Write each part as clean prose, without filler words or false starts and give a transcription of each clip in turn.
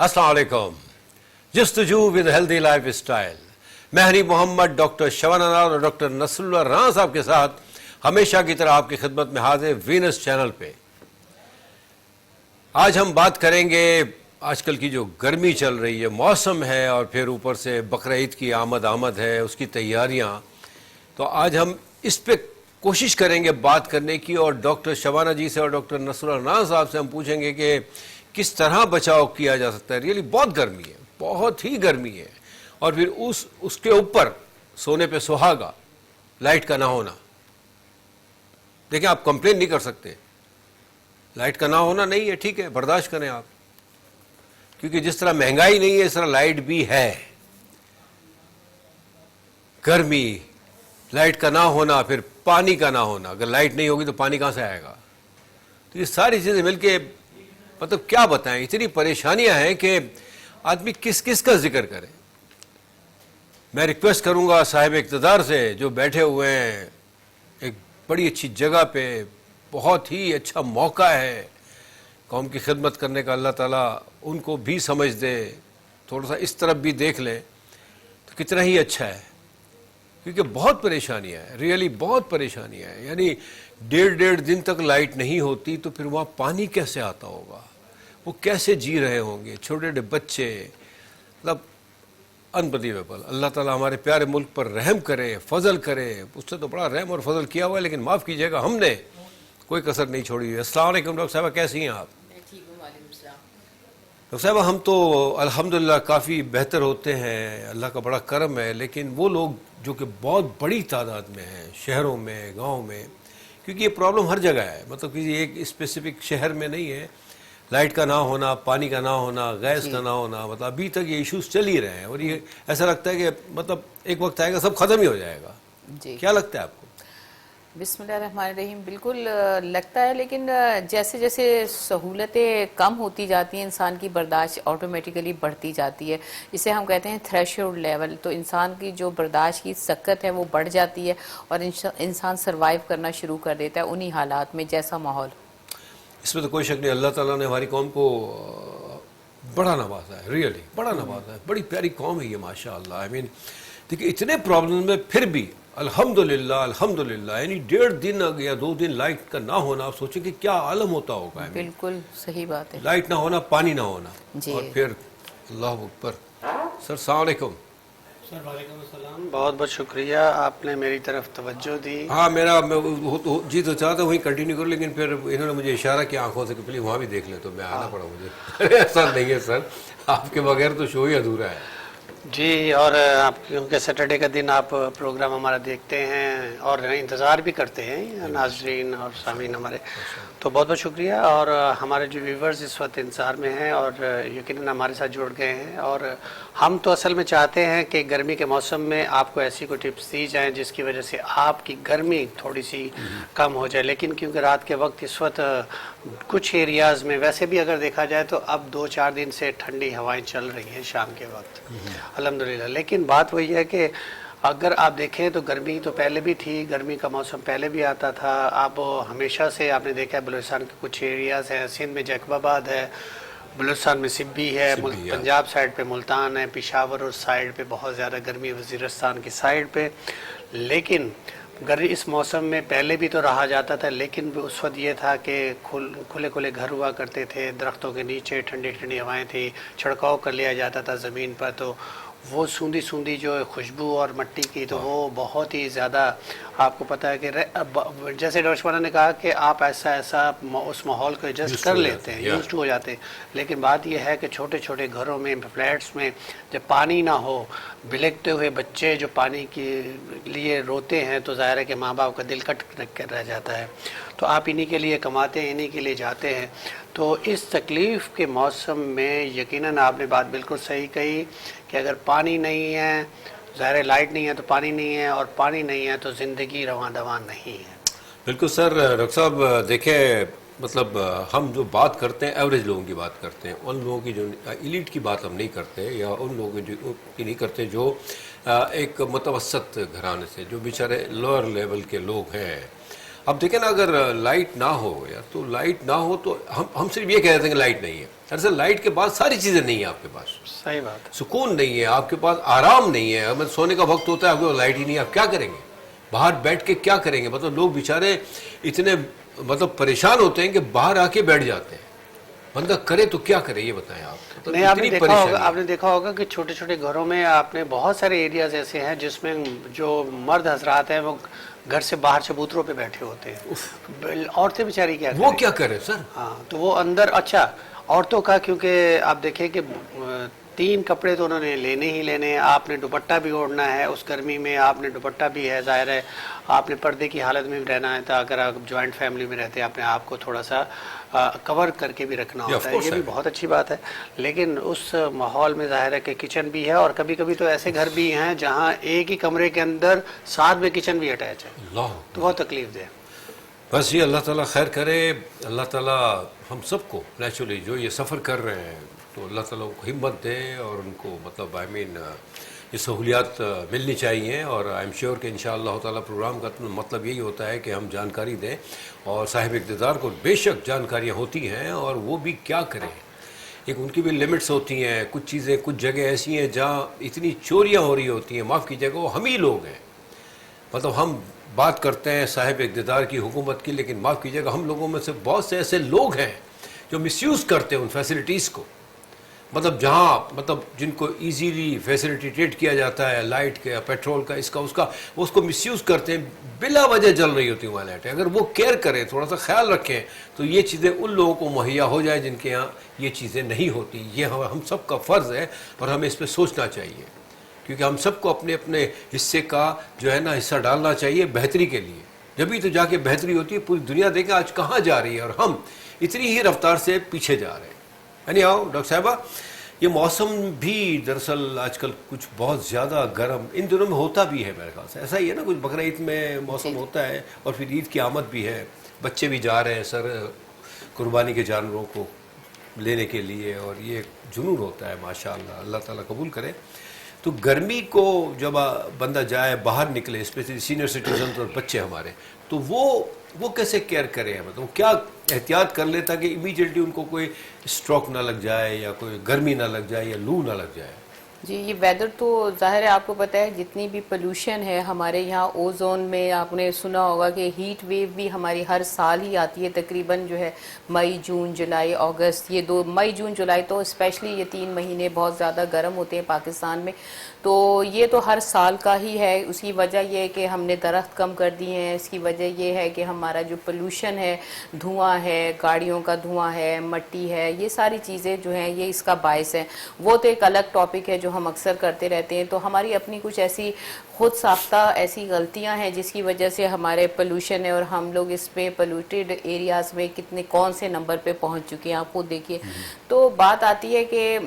السلام علیکم. جستجو ود ہیلدی لائف اسٹائل. میں حنیف محمد ڈاکٹر شبانہ ناز اور ڈاکٹر نصر اللہ رانا صاحب کے ساتھ ہمیشہ کی طرح آپ کی خدمت میں حاضر وینس چینل پہ. آج ہم بات کریں گے آج کل کی جو گرمی چل رہی ہے، موسم ہے، اور پھر اوپر سے بقرعید کی آمد ہے، اس کی تیاریاں. تو آج ہم اس پہ کوشش کریں گے بات کرنے کی، اور ڈاکٹر شبانہ جی سے اور ڈاکٹر نصر اللہ رانا صاحب سے ہم پوچھیں گے کہ کس طرح بچاؤ کیا جا سکتا ہے. ریئلی بہت گرمی ہے، بہت ہی گرمی ہے، اور پھر اس کے اوپر سونے پہ سہاگا، لائٹ کا نہ ہونا. دیکھیں آپ کمپلین نہیں کر سکتے، لائٹ کا نہ ہونا نہیں ہے، ٹھیک ہے، برداشت کریں آپ، کیونکہ جس طرح مہنگائی نہیں ہے اس طرح لائٹ بھی ہے. گرمی، لائٹ کا نہ ہونا، پھر پانی کا نہ ہونا. اگر لائٹ نہیں ہوگی تو پانی کہاں سے آئے گا؟ تو یہ ساری چیزیں مل کے مطلب کیا بتائیں، اتنی پریشانیاں ہیں کہ آدمی کس کا ذکر کرے. میں ریکویسٹ کروں گا صاحب اقتدار سے جو بیٹھے ہوئے ہیں ایک بڑی اچھی جگہ پہ، بہت ہی اچھا موقع ہے قوم کی خدمت کرنے کا، اللہ تعالیٰ ان کو بھی سمجھ دے، تھوڑا سا اس طرف بھی دیکھ لیں تو کتنا ہی اچھا ہے. کیونکہ بہت پریشانیاں ہیں، ریئلی بہت پریشانیاں ہیں. یعنی ڈیڑھ دن تک لائٹ نہیں ہوتی تو پھر وہاں پانی کیسے آتا ہوگا، وہ کیسے جی رہے ہوں گے، چھوٹے چھوٹے بچے. مطلب انبلیویبل. اللہ تعالیٰ ہمارے پیارے ملک پر رحم کرے، فضل کرے. اس سے تو بڑا رحم اور فضل کیا ہوا ہے، لیکن معاف کیجیے گا ہم نے کوئی کسر نہیں چھوڑی ہوئی. السلام علیکم ڈاکٹر صاحبہ، کیسی ہیں آپ؟ ڈاکٹر صاحبہ ہم تو الحمدللہ کافی بہتر ہوتے ہیں، اللہ کا بڑا کرم ہے. لیکن وہ لوگ جو کہ بہت بڑی تعداد میں ہیں، شہروں میں، گاؤں میں، کیونکہ یہ پرابلم ہر جگہ ہے، مطلب کسی ایک اسپیسیفک شہر میں نہیں ہے. لائٹ کا نہ ہونا، پانی کا نہ ہونا، گیس کا نہ ہونا، مطلب ابھی تک یہ ایشوز چل ہی رہے ہیں. اور یہ ایسا لگتا ہے کہ مطلب ایک وقت آئے گا سب ختم ہی ہو جائے گا. کیا لگتا ہے آپ کو؟ بسم اللہ الرحمن الرحیم. بالکل لگتا ہے، لیکن جیسے جیسے سہولتیں کم ہوتی جاتی ہیں انسان کی برداشت آٹومیٹیکلی بڑھتی جاتی ہے. اسے ہم کہتے ہیں تھریشولڈ لیول. تو انسان کی جو برداشت کی سکت ہے وہ بڑھ جاتی ہے، اور انسان سروائیو کرنا شروع کر دیتا ہے انہی حالات میں جیسا ماحول. اس میں تو کوئی شک نہیں، اللہ تعالیٰ نے ہماری قوم کو بڑا نوازا ہے، ریئلی بڑا نوازا ہے. بڑی پیاری قوم ہے یہ، ماشاء اللہ. آئی مین دیکھیے اتنے پرابلم میں پھر بھی الحمدللہ یعنی ڈیڑھ دن یا 2 دن لائٹ کا نہ ہونا، آپ سوچیں کہ کیا عالم ہوتا ہوگا. بالکل صحیح بات ہے. لائٹ نہ ہونا، پانی نہ ہونا، جی. اور پھر اللہ اکبر. سر السلام علیکم. سر وعلیکم السلام. بہت بہت شکریہ، آپ نے میری طرف توجہ دی. ہاں جی تو چاہتا وہیں کنٹینیو کروں، لیکن پھر انہوں نے مجھے اشارہ کیا آنکھوں سے کہ پلیز وہاں بھی دیکھ لیں، تو میں آنا پڑا مجھے. ایسا نہیں ہے سر، آپ کے بغیر تو شو ہی ادھورا ہے. جی، اور آپ کیونکہ سیٹرڈے کا دن آپ پروگرام ہمارا دیکھتے ہیں اور انتظار بھی کرتے ہیں ناظرین اور سامعین ہمارے، تو بہت بہت شکریہ. اور ہمارے جو ویورز اس وقت انتظار میں ہیں اور یقیناً ہمارے ساتھ جڑ گئے ہیں، اور ہم تو اصل میں چاہتے ہیں کہ گرمی کے موسم میں آپ کو ایسی کوئی ٹپس دی جائیں جس کی وجہ سے آپ کی گرمی تھوڑی سی کم ہو جائے. لیکن کیونکہ رات کے وقت اس وقت کچھ ایریاز میں، ویسے بھی اگر دیکھا جائے تو اب 2-4 دن سے ٹھنڈی ہوائیں چل رہی ہیں شام کے وقت الحمدللہ. لیکن بات وہی ہے کہ اگر آپ دیکھیں تو گرمی تو پہلے بھی تھی، گرمی کا موسم پہلے بھی آتا تھا. اب ہمیشہ سے آپ نے دیکھا ہے بلوچستان کے کچھ ایریاز ہیں، سندھ میں جیکب آباد ہے، بلوچستان میں سبی ہے، پنجاب سائڈ پہ ملتان ہے، پشاور اور سائڈ پہ بہت زیادہ گرمی، وزیرستان کی سائڈ پہ. لیکن اس موسم میں پہلے بھی تو رہا جاتا تھا، لیکن اس وقت یہ تھا کہ کھلے گھر ہوا کرتے تھے، درختوں کے نیچے ٹھنڈی ہوائیں تھی، چھڑکاؤ کر لیا جاتا تھا زمین پر، تو وہ سوندھی جو خوشبو اور مٹی کی، تو وہ بہت ہی زیادہ آپ کو پتہ ہے کہ جیسے ڈاکٹر شبانہ نے کہا کہ آپ ایسا اس ماحول کو ایڈجسٹ کر لیتے ہیں، یوزڈ ہو جاتے ہیں. لیکن بات یہ ہے کہ چھوٹے گھروں میں، فلیٹس میں جب پانی نہ ہو، بلکتے ہوئے بچے جو پانی کے لیے روتے ہیں، تو ظاہر ہے کہ ماں باپ کا دل کٹ کر رہ جاتا ہے. تو آپ انہی کے لیے کماتے ہیں، انہی کے لیے جاتے ہیں. تو اس تکلیف کے موسم میں یقیناً آپ نے بات بالکل صحیح کہی کہ اگر پانی نہیں ہے، ظاہر لائٹ نہیں ہے تو پانی نہیں ہے، اور پانی نہیں ہے تو زندگی رواں دواں نہیں ہے. بالکل سر. ڈاکٹر صاحب دیکھیں، مطلب ہم جو بات کرتے ہیں ایوریج لوگوں کی بات کرتے ہیں، ان لوگوں کی جو ایلیٹ کی بات ہم نہیں کرتے، یا ان لوگوں کی نہیں کرتے جو ایک متوسط گھرانے سے، جو بیچارے لوئر لیول کے لوگ ہیں. اب دیکھیں نا اگر لائٹ نہ ہو یار تو لائٹ نہ ہو تو ہم صرف یہ کہہ دیتے ہیں کہ لائٹ نہیں ہے. دراصل لائٹ کے بعد ساری چیزیں نہیں ہیں آپ کے پاس. صحیح بات ہے. سکون نہیں ہے آپ کے پاس, آرام نہیں ہے. اگر سونے کا وقت ہوتا ہے آپ کے پاس لائٹ ہی نہیں ہے, آپ کیا کریں گے؟ باہر بیٹھ کے کیا کریں گے؟ مطلب لوگ بیچارے اتنے مطلب پریشان ہوتے ہیں کہ باہر آ کے بیٹھ جاتے ہیں. بندہ کرے تو کیا کرے یہ بتائیں آپ. نہیں, آپ نے دیکھا ہوگا کہ چھوٹے چھوٹے گھروں میں آپ نے بہت سارے ایریاز ایسے ہیں جس میں جو مرد حضرات ہیں وہ گھر سے باہر چبوتروں پہ بیٹھے ہوتے ہیں. عورتیں بیچاری کیا کریں؟ وہ کیا کرے سر؟ ہاں, تو وہ اندر, اچھا عورتوں کا کیونکہ آپ دیکھیں کہ 3 کپڑے تو انہوں نے لینے ہی لینے ہیں. آپ نے دوپٹہ بھی اوڑھنا ہے اس گرمی میں, آپ نے دوپٹہ بھی ہے, ظاہر ہے آپ نے پردے کی حالت میں بھی رہنا ہے. تو اگر آپ جوائنٹ فیملی میں رہتے ہیں اپنے آپ کو تھوڑا سا کور کر کے بھی رکھنا ہوتا ہے, یہ بھی بہت اچھی بات ہے. لیکن اس ماحول میں ظاہر ہے کہ کچن بھی ہے, اور کبھی کبھی تو ایسے گھر بھی ہیں جہاں ایک ہی کمرے کے اندر ساتھ میں کچن بھی اٹیچ ہے, تو بہت تکلیف دہ. بس یہ اللہ تعالیٰ خیر کرے. اللہ تعالیٰ ہم سب کو نیچرلی جو یہ سفر کر رہے ہیں تو اللہ تعالیٰ کو ہمت دے اور ان کو مطلب یہ سہولیات ملنی چاہیے. اور آئی ایم شیور کہ انشاءاللہ تعالیٰ پروگرام کا مطلب یہی ہوتا ہے کہ ہم جانکاری دیں, اور صاحب اقتدار کو بے شک جانکاریاں ہوتی ہیں اور وہ بھی کیا کریں. ایک ان کی بھی لمٹس ہوتی ہیں. کچھ چیزیں کچھ جگہ ایسی ہیں جہاں اتنی چوریاں ہو رہی ہوتی ہیں, معاف کیجیے گا وہ ہم ہی لوگ ہیں. مطلب ہم بات کرتے ہیں صاحب اقتدار کی, حکومت کی, لیکن معاف کیجیے گا ہم لوگوں میں سے بہت سے ایسے لوگ ہیں جو مس یوز کرتے ہیں ان فیسلٹیز کو. مطلب جہاں مطلب جن کو ایزیلی فیسلٹیٹ کیا جاتا ہے لائٹ کا, پیٹرول کا, اس کا اس کا, وہ اس کو مس یوز کرتے ہیں. بلا وجہ جل رہی ہوتی ہیں وہاں لائٹیں. اگر وہ کیئر کریں, تھوڑا سا خیال رکھیں تو یہ چیزیں ان لوگوں کو مہیا ہو جائیں جن کے یہاں یہ چیزیں نہیں ہوتی. یہ ہم سب کا فرض ہے اور ہمیں اس پہ سوچنا چاہیے, کیونکہ ہم سب کو اپنے اپنے حصے کا جو ہے نا حصہ ڈالنا چاہیے بہتری کے لیے. جبھی تو جا کے بہتری ہوتی ہے. پوری دنیا دیکھیں آج کہاں جا رہی ہے اور ہم اتنی ہی رفتار سے پیچھے جا رہے ہیں. یعنی آؤ ڈاکٹر صاحبہ, یہ موسم بھی دراصل آج کل کچھ بہت زیادہ گرم ان دنوں میں ہوتا بھی ہے میرے خیال سے. ایسا ہی ہے نا, کچھ بقرہ عید میں موسم ہوتا ہے اور پھر عید کی آمد بھی ہے. بچے بھی جا رہے ہیں سر قربانی کے جانوروں کو لینے کے لیے, اور یہ جنون ہوتا ہے ماشاءاللہ, اللہ تعالیٰ قبول کرے. تو گرمی کو جب بندہ جائے باہر نکلے, اسپیشلی سینئر سٹیزنز اور بچے ہمارے, تو وہ کیسے کیئر کریں؟ مطلب کیا احتیاط کر لے تاکہ امیڈیٹلی ان کو کوئی اسٹروک نہ لگ جائے یا کوئی گرمی نہ لگ جائے یا لو نہ لگ جائے؟ جی, یہ ویدر تو ظاہر ہے آپ کو پتہ ہے جتنی بھی پولوشن ہے ہمارے یہاں اوزون میں, آپ نے سنا ہوگا کہ ہیٹ ویو بھی ہماری ہر سال ہی آتی ہے تقریباً جو ہے مئی, جون, جولائی, اگست. یہ 2 مئی, جون, جولائی تو اسپیشلی یہ 3 مہینے بہت زیادہ گرم ہوتے ہیں پاکستان میں. تو یہ تو ہر سال کا ہی ہے. اس کی وجہ یہ ہے کہ ہم نے درخت کم کر دیے ہیں. اس کی وجہ یہ ہے کہ ہمارا جو پولوشن ہے, دھواں ہے, گاڑیوں کا دھواں ہے, مٹی ہے, یہ ساری چیزیں جو ہیں یہ اس کا باعث ہے. وہ تو ایک الگ ٹاپک ہے جو ہم اکثر کرتے رہتے ہیں. تو ہماری اپنی کچھ ایسی خود ساختہ ایسی غلطیاں ہیں جس کی وجہ سے ہمارے پولوشن ہے, اور ہم لوگ اس میں پولوٹیڈ ایریاز میں کون سے نمبر پہ پہنچ چکے ہیں آپ خود دیکھیے. تو بات آتی ہے کہ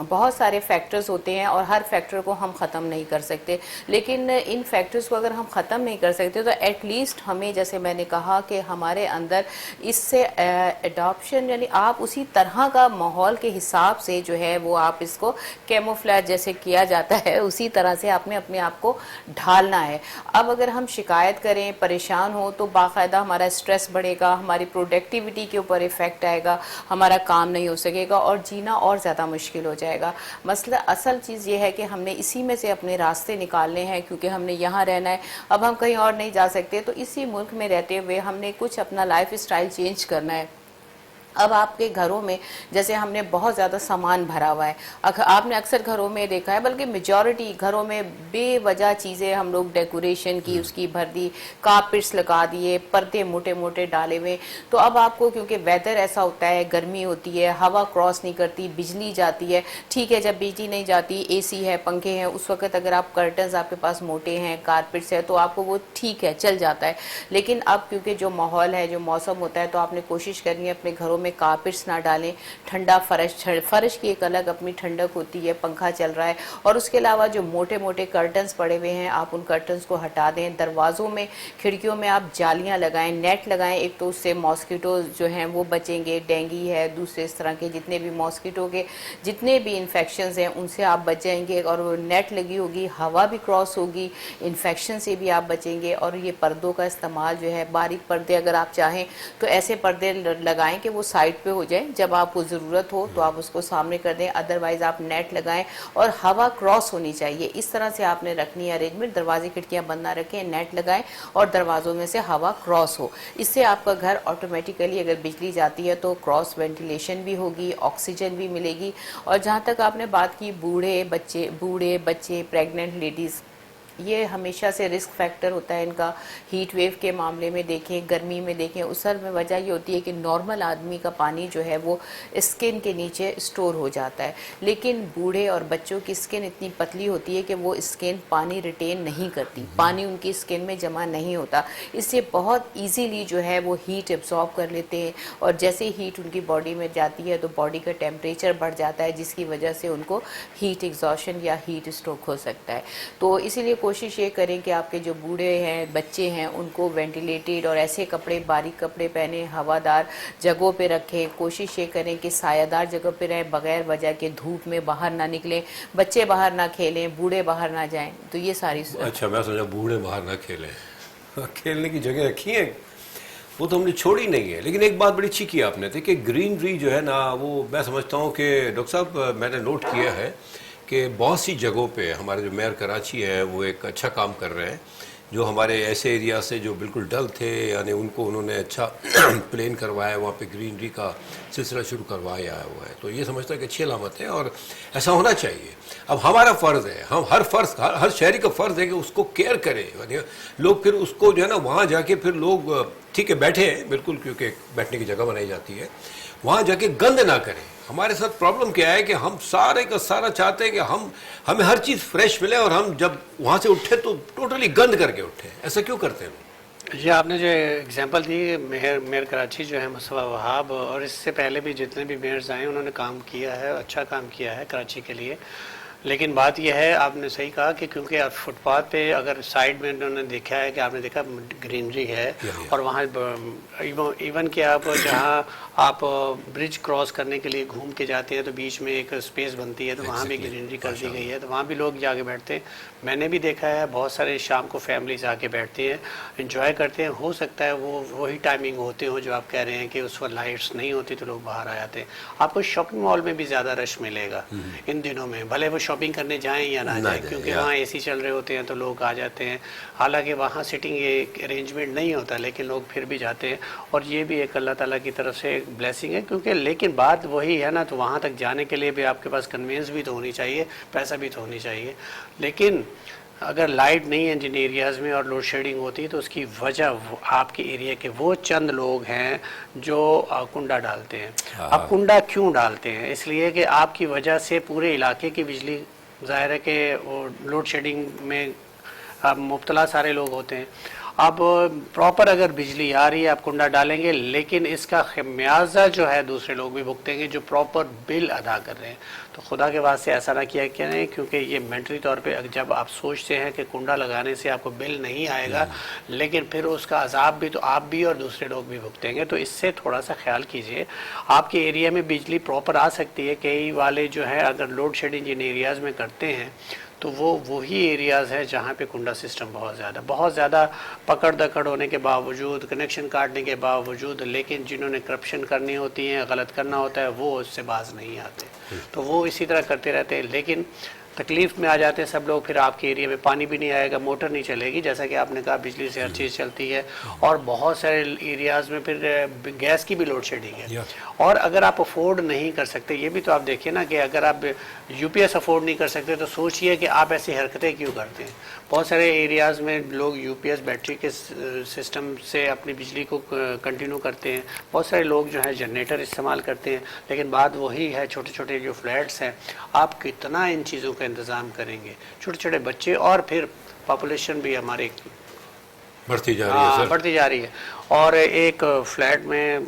بہت سارے فیکٹرز ہوتے ہیں اور ہر فیکٹر کو ہم ختم نہیں کر سکتے, لیکن ان فیکٹرز کو اگر ہم ختم نہیں کر سکتے تو ایٹ لیسٹ ہمیں, جیسے میں نے کہا کہ ہمارے اندر اس سے اڈاپشن, یعنی آپ اسی طرح کا ماحول کے حساب سے جو ہے وہ آپ اس کو کیموفلیج جیسے کیا جاتا ہے اسی طرح سے آپ نے اپنے آپ کو ڈھالنا ہے. اب اگر ہم شکایت کریں, پریشان ہو, تو باقاعدہ ہمارا سٹریس بڑھے گا, ہماری پروڈکٹیوٹی کے اوپر ایفیکٹ آئے گا, ہمارا کام نہیں ہو سکے گا اور جینا اور زیادہ مشکل ہو جائے گا. مسئلہ اصل چیز یہ ہے کہ ہم نے اسی میں سے اپنے راستے نکالنے ہیں, کیونکہ ہم نے یہاں رہنا ہے, اب ہم کہیں اور نہیں جا سکتے. تو اسی ملک میں رہتے ہوئے ہم نے کچھ اپنا لائف اسٹائل چینج کرنا ہے. اب آپ کے گھروں میں جیسے ہم نے بہت زیادہ سامان بھرا ہوا ہے, آپ نے اکثر گھروں میں دیکھا ہے, بلکہ میجورٹی گھروں میں بے وجہ چیزیں ہم لوگ ڈیکوریشن کی اس کی بھر دی, کارپٹس لگا دیے, پردے موٹے موٹے ڈالے ہوئے. تو اب آپ کو کیونکہ ویدر ایسا ہوتا ہے, گرمی ہوتی ہے, ہوا کراس نہیں کرتی, بجلی جاتی ہے, ٹھیک ہے جب بجلی نہیں جاتی, اے سی ہے, پنکھے ہیں, اس وقت اگر آپ کرٹنز آپ کے پاس موٹے ہیں, کارپٹس ہے, تو آپ کو وہ ٹھیک ہے چل جاتا ہے. لیکن اب کیونکہ جو ماحول ہے, جو موسم ہوتا ہے, تو آپ نے کوشش کرنی ہے اپنے گھروں میں کارپٹس نہ ڈالیں, ٹھنڈا فرش کی ایک الگ اپنی ٹھنڈک ہوتی ہے, پنکھا چل رہا ہے, اور اس کے علاوہ جو موٹے موٹے کرٹنز پڑے ہوئے ہیں آپ ان کرٹنز کو ہٹا دیں. دروازوں میں کھڑکیوں میں آپ جالیاں لگائیں, نیٹ لگائیں, ایک تو اس سے ماسکیٹوز جو ہیں وہ بچیں گے, ڈینگی ہے, دوسرے اس طرح کے جتنے بھی ماسکیٹو کے جتنے بھی انفیکشنز ہیں ان سے آپ بچ جائیں گے, اور وہ نیٹ لگی ہوگی, ہوا بھی کراس ہوگی, انفیکشن سے بھی آپ بچیں گے. اور یہ پردوں کا استعمال جو ہے, باریک پردے اگر آپ چاہیں تو ایسے پردے لگائیں کہ وہ سائڈ پہ ہو جائیں, جب آپ کو ضرورت ہو تو آپ اس کو سامنے کر دیں, ادروائز آپ نیٹ لگائیں اور ہوا کراس ہونی چاہیے. اس طرح سے آپ نے رکھنی ہے ارینجمنٹ, دروازے کھڑکیاں بند نہ رکھیں, نیٹ لگائیں اور دروازوں میں سے ہوا کراس ہو. اس سے آپ کا گھر آٹومیٹیکلی اگر بجلی جاتی ہے تو کراس وینٹیلیشن بھی ہوگی, آکسیجن بھی ملے گی. اور جہاں تک آپ نے بات کی بوڑھے بچے پریگننٹ لیڈیز, یہ ہمیشہ سے رسک فیکٹر ہوتا ہے ان کا. ہیٹ ویو کے معاملے میں دیکھیں, گرمی میں دیکھیں, اصل میں وجہ یہ ہوتی ہے کہ نارمل آدمی کا پانی جو ہے وہ اسکن کے نیچے اسٹور ہو جاتا ہے, لیکن بوڑھے اور بچوں کی اسکن اتنی پتلی ہوتی ہے کہ وہ اسکن پانی ریٹین نہیں کرتی, پانی ان کی اسکن میں جمع نہیں ہوتا. اس سے بہت ایزیلی جو ہے وہ ہیٹ ایبزارب کر لیتے ہیں, اور جیسے ہیٹ ان کی باڈی میں جاتی ہے تو باڈی کا ٹیمپریچر بڑھ جاتا ہے, جس کی وجہ سے ان کو ہیٹ ایگزاشن یا ہیٹ اسٹروک ہو سکتا ہے. تو اسی لیے کوشش یہ کریں کہ آپ کے جو بوڑھے ہیں, بچے ہیں, ان کو وینٹیلیٹیڈ اور ایسے کپڑے, باریک کپڑے پہنیں, ہوادار جگہوں پہ رکھیں. کوشش یہ کریں کہ سایہ دار جگہ پہ رہیں, بغیر وجہ کے دھوپ میں باہر نہ نکلیں, بچے باہر نہ کھیلیں, بوڑھے باہر نہ جائیں. تو یہ ساری اچھا, میں سمجھا بوڑھے باہر نہ کھیلیں, کھیلنے کی جگہ رکھی ہے, وہ تو ہم نے چھوڑی نہیں ہے. لیکن ایک بات بڑی اچھی کی آپ نے تھی کہ گرینری جو ہے نا, وہ میں سمجھتا ہوں کہ ڈاکٹر صاحب میں نے نوٹ کیا ہے کہ بہت سی جگہوں پہ ہمارے جو میئر کراچی ہے وہ ایک اچھا کام کر رہے ہیں. جو ہمارے ایسے ایریا سے جو بالکل ڈل تھے, یعنی ان کو انہوں نے اچھا پلین کروایا, وہاں پہ گرینری کا سلسلہ شروع کروایا ہوا ہے. تو یہ سمجھتا ہے کہ اچھی علامت ہے اور ایسا ہونا چاہیے. اب ہمارا فرض ہے, ہم ہر شہری کا فرض ہے کہ اس کو کیئر کرے. یعنی لوگ پھر اس کو جو ہے نا وہاں جا کے پھر لوگ ٹھیک ہے بیٹھے ہیں بالکل, کیونکہ بیٹھنے کی جگہ بنائی جاتی ہے, وہاں جا کے گند نہ کریں. ہمارے ساتھ پرابلم کیا ہے کہ ہم سارے کا سارا چاہتے ہیں کہ ہمیں ہر چیز فریش ملے, اور ہم جب وہاں سے اٹھے تو ٹوٹلی گند کر کے اٹھے. ایسا کیوں کرتے ہیں؟ جی, آپ نے جو اگزامپل دی, میئر کراچی جو ہے مصطفیٰ وہاب, اور اس سے پہلے بھی جتنے بھی میئرز آئے انہوں نے کام کیا ہے, اچھا کام کیا ہے کراچی کے لیے. لیکن بات یہ ہے, آپ نے صحیح کہا کہ کیونکہ آپ فٹ پاتھ پہ اگر سائڈ میں انہوں نے دیکھا ہے کہ آپ نے دیکھا گرینری ہے, اور وہاں ایون کہ آپ جہاں آپ برج کراس کرنے کے لیے گھوم کے جاتے ہیں تو بیچ میں ایک اسپیس بنتی ہے, تو وہاں بھی گرینری کر دی گئی ہے, تو وہاں بھی لوگ جا کے بیٹھتے ہیں. میں نے بھی دیکھا ہے بہت سارے شام کو فیملیز آ کے بیٹھتے ہیں, انجوائے کرتے ہیں. ہو سکتا ہے وہی ٹائمنگ ہوتے ہوں جو آپ کہہ رہے ہیں کہ اس وقت لائٹس نہیں ہوتی تو لوگ باہر آ جاتے ہیں. آپ کو شاپنگ مال میں بھی زیادہ رش ملے گا ان دنوں میں, بھلے وہ شاپنگ کرنے جائیں یا نہ جائیں, کیونکہ وہاں اے سی چل رہے ہوتے ہیں تو لوگ آ جاتے ہیں. حالانکہ وہاں سٹنگ یہ ارینجمنٹ نہیں ہوتا, لیکن لوگ پھر بھی جاتے ہیں, اور یہ بھی ایک اللہ تعالیٰ کی طرف سے ایک بلیسنگ ہے. کیونکہ لیکن بات وہی ہے نا, تو وہاں تک جانے کے لیے بھی آپ کے پاس کنوینس بھی تو ہونی چاہیے, پیسہ بھی تو ہونی چاہیے. لیکن اگر لائٹ نہیں ہے جن ایریاز میں اور لوڈ شیڈنگ ہوتی ہے تو اس کی وجہ آپ کے ایریا کے وہ چند لوگ ہیں جو کنڈا ڈالتے ہیں. اب کنڈا کیوں ڈالتے ہیں؟ اس لیے کہ آپ کی وجہ سے پورے علاقے کی بجلی, ظاہر ہے کہ وہ لوڈ شیڈنگ میں مبتلا سارے لوگ ہوتے ہیں. اب پراپر اگر بجلی آ رہی ہے آپ کنڈا ڈالیں گے, لیکن اس کا خمیازہ جو ہے دوسرے لوگ بھی بھگتیں گے جو پراپر بل ادا کر رہے ہیں. تو خدا کے واسطے ایسا نہ کیا کریں, کیونکہ یہ مینٹلی طور پہ جب آپ سوچتے ہیں کہ کنڈا لگانے سے آپ کو بل نہیں آئے گا, لیکن پھر اس کا عذاب بھی تو آپ بھی اور دوسرے لوگ بھی بھگتیں گے. تو اس سے تھوڑا سا خیال کیجئے. آپ کے ایریا میں بجلی پراپر آ سکتی ہے, کئی والے جو ہے اگر لوڈ شیڈنگ جن ایریاز میں کرتے ہیں تو وہی ایریاز ہے جہاں پہ کنڈا سسٹم بہت زیادہ پکڑ دکڑ ہونے کے باوجود, کنیکشن کاٹنے کے باوجود, لیکن جنہوں نے کرپشن کرنی ہوتی ہیں, غلط کرنا ہوتا ہے, وہ اس سے باز نہیں آتے. تو وہ اسی طرح کرتے رہتے ہیں, لیکن تکلیف میں آ جاتے ہیں سب لوگ. پھر آپ کے ایریا میں پانی بھی نہیں آئے گا, موٹر نہیں چلے گی, جیسا کہ آپ نے کہا بجلی سے ہر چیز چلتی ہے. اور بہت سارے ایریاز میں پھر گیس کی بھی لوڈ شیڈنگ ہے. اور اگر آپ افورڈ نہیں کر سکتے, یہ بھی تو آپ دیکھیں نا کہ اگر آپ یو پی ایس افورڈ نہیں کر سکتے تو سوچئے کہ آپ ایسی حرکتیں کیوں کرتے ہیں. بہت سارے ایریاز میں لوگ یو پی ایس بیٹری کے سسٹم سے اپنی بجلی کو کنٹینیو کرتے ہیں. بہت سارے لوگ جو ہیں جنریٹر استعمال کرتے ہیں. لیکن بات وہی ہے, چھوٹے چھوٹے جو فلیٹس ہیں, آپ کتنا ان چیزوں کا انتظام کریں گے. چھوٹے چھوٹے بچے, اور پھر پاپولیشن بھی ہماری بڑھتی جا رہی ہے. اور ایک فلیٹ میں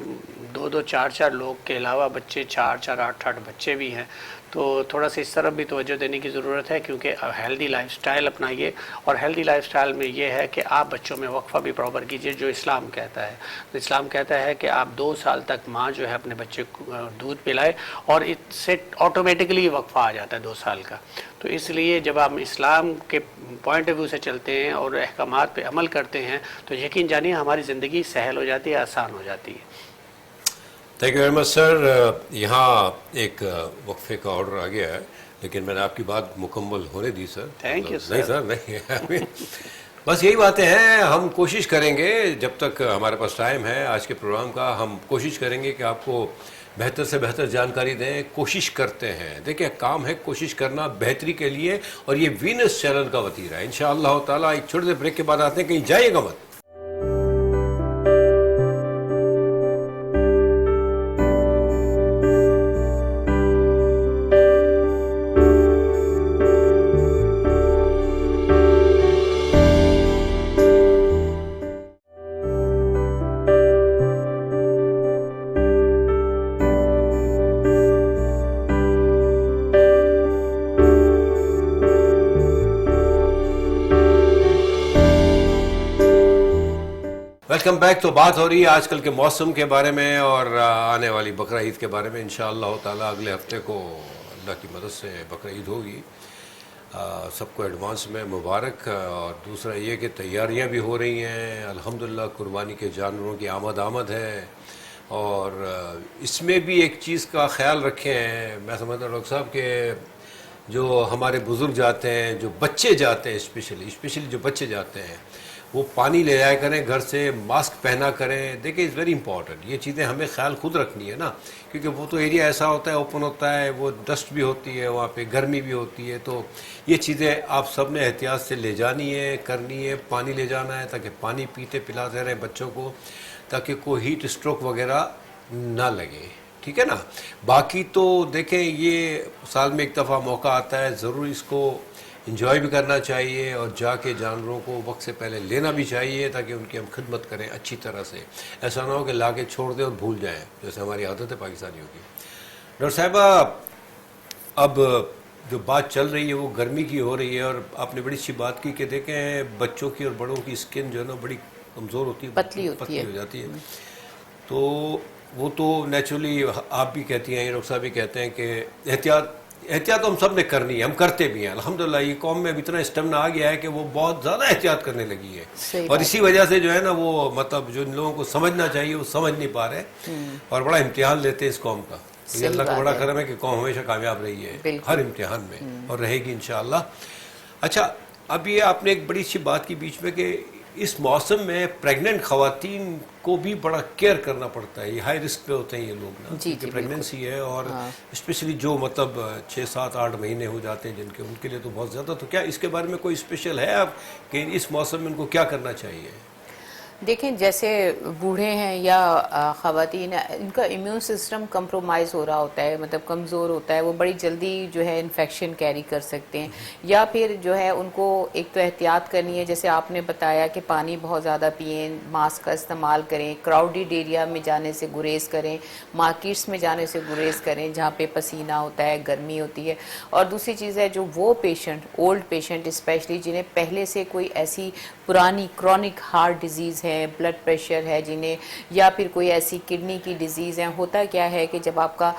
دو دو چار چار لوگ کے علاوہ بچے 4-4 8-8 بچے بھی ہیں، تو تھوڑا سا اس طرف بھی توجہ دینے کی ضرورت ہے، کیونکہ ہیلدی لائف سٹائل اپنائیے، اور ہیلدی لائف سٹائل میں یہ ہے کہ آپ بچوں میں وقفہ بھی پراپر کیجئے جو اسلام کہتا ہے. اسلام کہتا ہے کہ آپ 2 سال تک ماں جو ہے اپنے بچے کو دودھ پلائے، اور اس سے آٹومیٹکلی وقفہ آ جاتا ہے 2 سال کا. تو اس لیے جب آپ اسلام کے پوائنٹ آف ویو سے چلتے ہیں اور احکامات پہ عمل کرتے ہیں تو یقین جانیے ہماری زندگی سہل ہو جاتی ہے، آسان ہو جاتی ہے. تھینک یو ویری مچ سر. یہاں ایک وقفے کا آرڈر آ گیا ہے، لیکن میں نے آپ کی بات مکمل ہونے دی سر. Thank you, sir. نہیں سر نہیں بس یہی باتیں ہیں. ہم کوشش کریں گے جب تک ہمارے پاس ٹائم ہے آج کے پروگرام کا، ہم کوشش کریں گے کہ آپ کو بہتر سے بہتر جانکاری دیں. کوشش کرتے ہیں، دیکھیں کام ہے کوشش کرنا بہتری کے لیے، اور یہ وینس چینل کا وتیرہ ہے. انشاءاللہ تعالیٰ ایک چھوٹے سے بریک کے بعد آتے ہیں، کہیں جائیے گا مت. Welcome back. تو بات ہو رہی ہے آج کل کے موسم کے بارے میں اور آنے والی بقرہ عید کے بارے میں. انشاءاللہ تعالیٰ اگلے ہفتے کو اللہ کی مدد سے بقرہ عید ہوگی. سب کو ایڈوانس میں مبارک. اور دوسرا یہ کہ تیاریاں بھی ہو رہی ہیں الحمدللہ، قربانی کے جانوروں کی آمد ہے. اور اس میں بھی ایک چیز کا خیال رکھیں، میں سمجھتا ہوں ڈاکٹر صاحب کہ جو ہمارے بزرگ جاتے ہیں، جو بچے جاتے ہیں، اسپیشلی جو بچے جاتے ہیں، وہ پانی لے جایا کریں گھر سے، ماسک پہنا کریں. دیکھیں اٹس ویری امپورٹنٹ. یہ چیزیں ہمیں خیال خود رکھنی ہے نا، کیونکہ وہ تو ایریا ایسا ہوتا ہے اوپن ہوتا ہے، وہ ڈسٹ بھی ہوتی ہے وہاں پہ، گرمی بھی ہوتی ہے. تو یہ چیزیں آپ سب نے احتیاط سے لے جانی ہے، کرنی ہے. پانی لے جانا ہے تاکہ پانی پیتے پلاتے رہیں بچوں کو، تاکہ کوئی ہیٹ اسٹروک وغیرہ نہ لگے. ٹھیک ہے نا. باقی تو دیکھیں یہ سال میں ایک دفعہ موقع آتا ہے، ضرور اس کو انجوائے بھی کرنا چاہیے، اور جا کے جانوروں کو وقت سے پہلے لینا بھی چاہیے تاکہ ان کی ہم خدمت کریں اچھی طرح سے. ایسا نہ ہو کہ لا کے چھوڑ دیں اور بھول جائیں، جیسے ہماری عادت ہے پاکستانیوں کی. ڈاکٹر صاحبہ، اب جو بات چل رہی ہے وہ گرمی کی ہو رہی ہے، اور آپ نے بڑی اچھی بات کی کہ دیکھیں بچوں کی اور بڑوں کی اسکن جو ہے نا بڑی کمزور ہوتی ہے، پتلی ہو جاتی ہے. تو وہ تو نیچرلی آپ بھی کہتی ہیں، ڈاکٹر صاحب بھی کہتے ہیں کہ احتیاط ہم سب نے کرنی ہے، ہم کرتے بھی ہیں الحمدللہ. یہ قوم میں اب اتنا اسٹیمنا آ گیا ہے کہ وہ بہت زیادہ احتیاط کرنے لگی ہے، اور اسی وجہ سے جو ہے نا وہ مطلب جو ان لوگوں کو سمجھنا چاہیے وہ سمجھ نہیں پا رہے، اور بڑا امتحان لیتے ہیں اس قوم کا. یہ اللہ کا بڑا کرم ہے کہ قوم ہمیشہ کامیاب رہی ہے ہر امتحان میں، اور رہے گی انشاءاللہ. اچھا، اب یہ آپ نے ایک بڑی اچھی بات کی بیچ میں کہ اس موسم میں پریگننٹ خواتین کو بھی بڑا کیئر کرنا پڑتا ہے. یہ ہائی رسک پہ ہوتے ہیں یہ لوگ نا، کیونکہ پریگننسی ہے، اور اسپیشلی جو مطلب 6-7-8 مہینے ہو جاتے ہیں جن کے، ان کے لیے تو بہت زیادہ. تو کیا اس کے بارے میں کوئی اسپیشل ہے آپ کہ اس موسم میں ان کو کیا کرنا چاہیے؟ دیکھیں جیسے بوڑھے ہیں یا خواتین، ان کا امیون سسٹم کمپرومائز ہو رہا ہوتا ہے، مطلب کمزور ہوتا ہے، وہ بڑی جلدی جو ہے انفیکشن کیری کر سکتے ہیں. یا پھر جو ہے ان کو ایک تو احتیاط کرنی ہے، جیسے آپ نے بتایا کہ پانی بہت زیادہ پئیں، ماسک کا استعمال کریں، کراؤڈیڈ ایریا میں جانے سے گریز کریں، مارکیٹس میں جانے سے گریز کریں جہاں پہ پسینہ ہوتا ہے، گرمی ہوتی ہے. اور دوسری چیز ہے جو وہ پیشنٹ، اولڈ پیشنٹ اسپیشلی، جنہیں پہلے سے کوئی ایسی پرانی کرونک ہارٹ ڈیزیز ہے، بلڈ پریشر ہے جنہیں، یا پھر کوئی ایسی کڈنی کی ڈیزیز ہے. ہوتا کیا ہے کہ جب آپ کا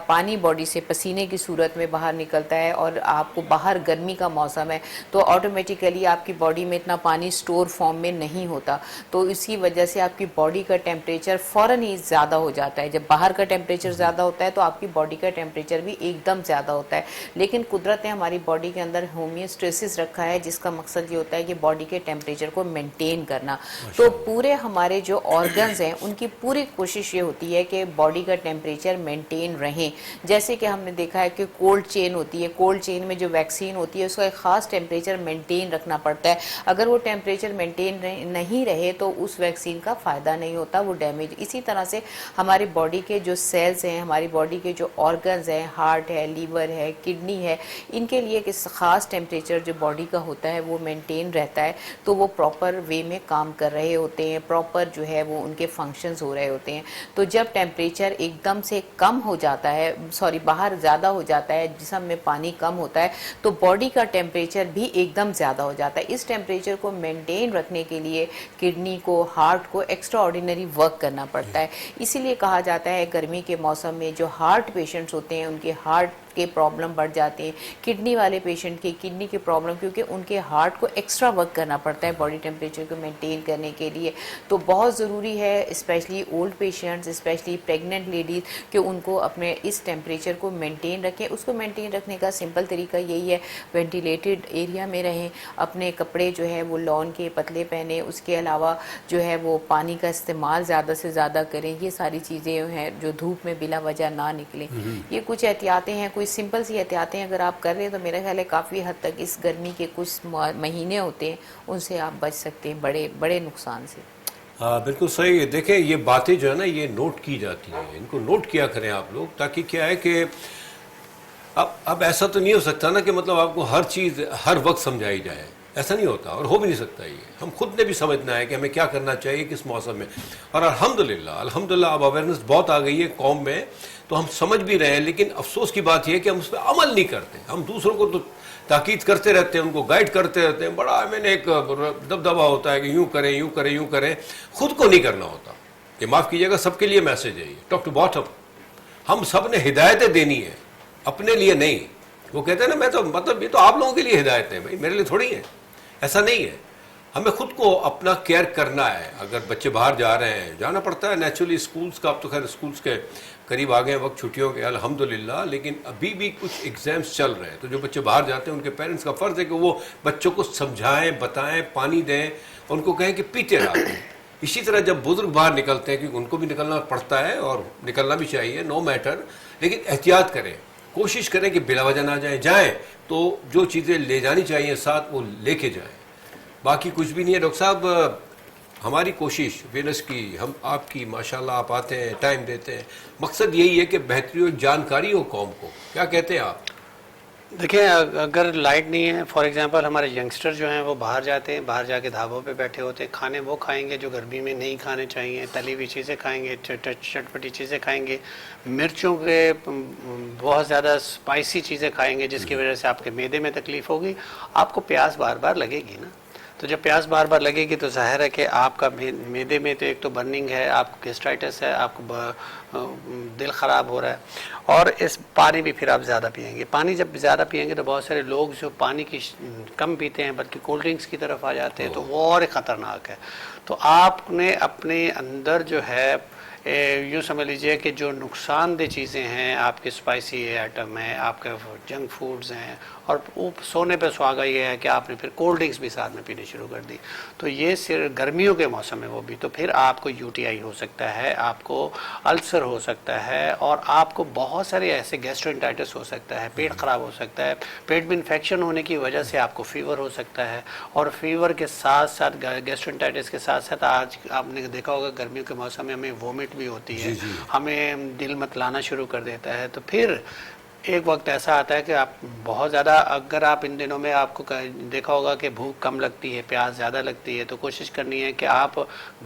پانی باڈی سے پسینے کی صورت میں باہر نکلتا ہے اور آپ کو باہر گرمی کا موسم ہے، تو آٹومیٹیکلی آپ کی باڈی میں اتنا پانی سٹور فارم میں نہیں ہوتا، تو اس کی وجہ سے آپ کی باڈی کا ٹیمپریچر فوراً ہی زیادہ ہو جاتا ہے. جب باہر کا ٹیمپریچر زیادہ ہوتا ہے تو آپ کی باڈی کا ٹیمپریچر بھی ایک دم زیادہ ہوتا ہے. لیکن قدرت نے ہماری باڈی کے اندر ہومیوسٹیسس رکھا ہے، جس کا مقصد یہ ہوتا ہے کہ باڈی کے ٹیمپریچر کو مینٹین کرنا. تو پورے ہمارے جو آرگنز ہیں ان کی پوری کوشش یہ ہوتی ہے کہ باڈی کا ٹیمپریچر مینٹین رہیں. جیسے کہ ہم نے دیکھا ہے کہ کولڈ چین ہوتی ہے، کولڈ چین میں جو ویکسین ہوتی ہے اس کا ایک خاص ٹیمپریچر مینٹین رکھنا پڑتا ہے. اگر وہ ٹیمپریچر مینٹین نہیں رہے تو اس ویکسین کا فائدہ نہیں ہوتا، وہ ڈیمیج. اسی طرح سے ہماری باڈی کے جو سیلز ہیں، ہماری باڈی کے جو آرگنز ہیں، ہارٹ ہے، لیور ہے، کڈنی ہے، ان کے لیے ایک خاص ٹیمپریچر جو باڈی کا ہوتا ہے وہ مینٹین رہتا ہے، تو وہ پراپر وے میں کام کر رہے رہے ہوتے ہیں, پراپر جو ہے وہ ان کے فنکشنز ہو رہے ہوتے ہیں. تو جب ٹیمپریچر ایک دم سے کم ہو جاتا ہے, باہر زیادہ ہو جاتا ہے, جسم میں پانی کم ہوتا ہے, تو باڈی کا ٹیمپریچر بھی ایک دم زیادہ ہو جاتا ہے. اس ٹیمپریچر کو مینٹین رکھنے کے لیے کڈنی کو, ہارٹ کو ایکسٹرا آرڈینری ورک کرنا پڑتا ہے. اسی لیے کہا جاتا ہے گرمی کے موسم میں جو ہارٹ پیشنٹس ہوتے ہیں ان کے ہارٹ کے پرابلم بڑھ جاتے ہیں, کڈنی والے پیشنٹ کے کڈنی کے پرابلم, کیونکہ ان کے ہارٹ کو ایکسٹرا ورک کرنا پڑتا ہے باڈی ٹیمپریچر کو مینٹین کرنے کے لیے. تو بہت ضروری ہے specially old patients, specially pregnant ladies, کہ ان کو اپنے اس ٹیمپریچر کو مینٹین رکھیں. اس کو مینٹین رکھنے کا سمپل طریقہ یہی ہے, وینٹیلیٹڈ ایریا میں رہیں, اپنے کپڑے جو ہے وہ لون کے پتلے پہنیں, اس کے علاوہ جو ہے وہ پانی کا استعمال زیادہ سے زیادہ کریں. یہ ساری چیزیں ہیں جو دھوپ میں بلا وجہ نہ نکلیں. یہ کچھ احتیاطیں ہیں, کوئی سمپل سی احتیاطیں اگر آپ کر رہے ہیں تو میرا خیال ہے کافی حد تک اس گرمی کے کچھ مہینے ہوتے ہیں ان سے آپ بچ سکتے ہیں بڑے بڑے نقصان سے. ہاں بالکل صحیح ہے. دیکھیں یہ باتیں جو ہے نا یہ نوٹ کی جاتی ہیں, ان کو نوٹ کیا کریں آپ لوگ, تاکہ کیا ہے کہ اب ایسا تو نہیں ہو سکتا نا کہ مطلب آپ کو ہر چیز ہر وقت سمجھائی جائے, ایسا نہیں ہوتا اور ہو بھی نہیں سکتا. یہ ہم خود نے بھی سمجھنا ہے کہ ہمیں کیا کرنا چاہیے کس موسم میں. اور الحمدللہ اب اویئرنیس بہت آ گئی ہے قوم میں, تو ہم سمجھ بھی رہے ہیں. لیکن افسوس کی بات یہ ہے کہ ہم اس پہ عمل نہیں کرتے. ہم دوسروں کو تو تاکید کرتے رہتے ہیں, ان کو گائیڈ کرتے رہتے ہیں, بڑا میں نے ایک دبدبا ہوتا ہے کہ یوں کریں یوں کریں یوں کریں, خود کو نہیں کرنا ہوتا. یہ معاف کیجیے گا سب کے لیے میسج ہے, یہ ٹاپ ٹو باٹم. ہم سب نے ہدایتیں دینی ہے, اپنے لیے نہیں. وہ کہتے ہیں نا میں تو مطلب یہ تو آپ لوگوں کے لیے ہدایتیں ہیں, بھائی میرے لیے تھوڑی ہیں. ایسا نہیں ہے. ہمیں خود کو اپنا کیئر کرنا ہے. اگر بچے باہر جا رہے ہیں, جانا پڑتا ہے نیچرلی, اسکولس کا اب تو خیر اسکولس کے قریب آ گئے ہیں وقت چھٹیوں کے الحمدللہ, لیکن ابھی بھی کچھ ایگزامس چل رہے ہیں. تو جو بچے باہر جاتے ہیں ان کے پیرنٹس کا فرض ہے کہ وہ بچوں کو سمجھائیں, بتائیں, پانی دیں, ان کو کہیں کہ پیتے رہو. اسی طرح جب بزرگ باہر نکلتے ہیں, کیونکہ ان کو بھی نکلنا پڑتا ہے اور نکلنا بھی چاہیے, نو میٹر, لیکن احتیاط کریں, کوشش کریں کہ بلا وجہ نہ جائیں تو جو چیزیں لے جانی چاہیے ساتھ وہ لے کے جائیں. باقی کچھ بھی نہیں ہے. ڈاکٹر صاحب ہماری کوشش وینس کی, ہم آپ کی ماشاءاللہ آپ آتے ہیں, ٹائم دیتے ہیں, مقصد یہی ہے کہ بہتری اور جانکاری ہو قوم کو. کیا کہتے ہیں آپ؟ دیکھیں اگر لائٹ نہیں ہے, فار ایگزامپل ہمارے ینگسٹر جو ہیں وہ باہر جاتے ہیں, باہر جا کے ڈھابوں پہ بیٹھے ہوتے ہیں, کھانے وہ کھائیں گے جو گرمی میں نہیں کھانے چاہیے, تلی ہوئی چیزیں کھائیں گے, چٹپٹی چیزیں کھائیں گے, مرچوں کے بہت زیادہ اسپائسی چیزیں کھائیں گے, جس کی وجہ سے آپ کے معدے میں تکلیف ہوگی, آپ کو پیاس بار بار لگے گی نا. تو جب پیاس بار بار لگے گی تو ظاہر ہے کہ آپ کا معدے میں تو ایک تو برننگ ہے, آپ کو گیسٹرائٹس ہے, آپ کو دل خراب ہو رہا ہے, اور اس پانی بھی پھر آپ زیادہ پئیں گے. پانی جب زیادہ پئیں گے تو بہت سارے لوگ جو پانی کی کم پیتے ہیں بلکہ کولڈ ڈرنکس کی طرف آ جاتے ہیں, تو وہ اور خطرناک ہے. تو آپ نے اپنے اندر جو ہے یوں سمجھ لیجئے کہ جو نقصان دہ چیزیں ہیں, آپ کے اسپائسی آئٹم ہیں, آپ کے جنک فوڈز ہیں, اور سونے پہ سہاگا یہ ہے کہ آپ نے پھر کولڈ ڈرنکس بھی ساتھ میں پینی شروع کر دی. تو یہ صرف گرمیوں کے موسم میں وہ بھی, تو پھر آپ کو یو ٹی آئی ہو سکتا ہے, آپ کو السر ہو سکتا ہے, اور آپ کو بہت سارے ایسے گیسٹرنٹائٹس ہو سکتا ہے, پیٹ خراب ہو سکتا ہے, پیٹ میں انفیکشن ہونے کی وجہ سے آپ کو فیور ہو سکتا ہے, اور فیور کے ساتھ ساتھ گیسٹرنٹائٹس کے ساتھ ساتھ آج آپ نے دیکھا ہوگا گرمیوں کے موسم میں ہمیں وومٹ بھی ہوتی ہے, ہمیں دل متلانا شروع کر دیتا ہے. تو پھر ایک وقت ایسا آتا ہے کہ آپ بہت زیادہ, اگر آپ ان دنوں میں آپ کو دیکھا ہوگا کہ بھوک کم لگتی ہے, پیاس زیادہ لگتی ہے, تو کوشش کرنی ہے کہ آپ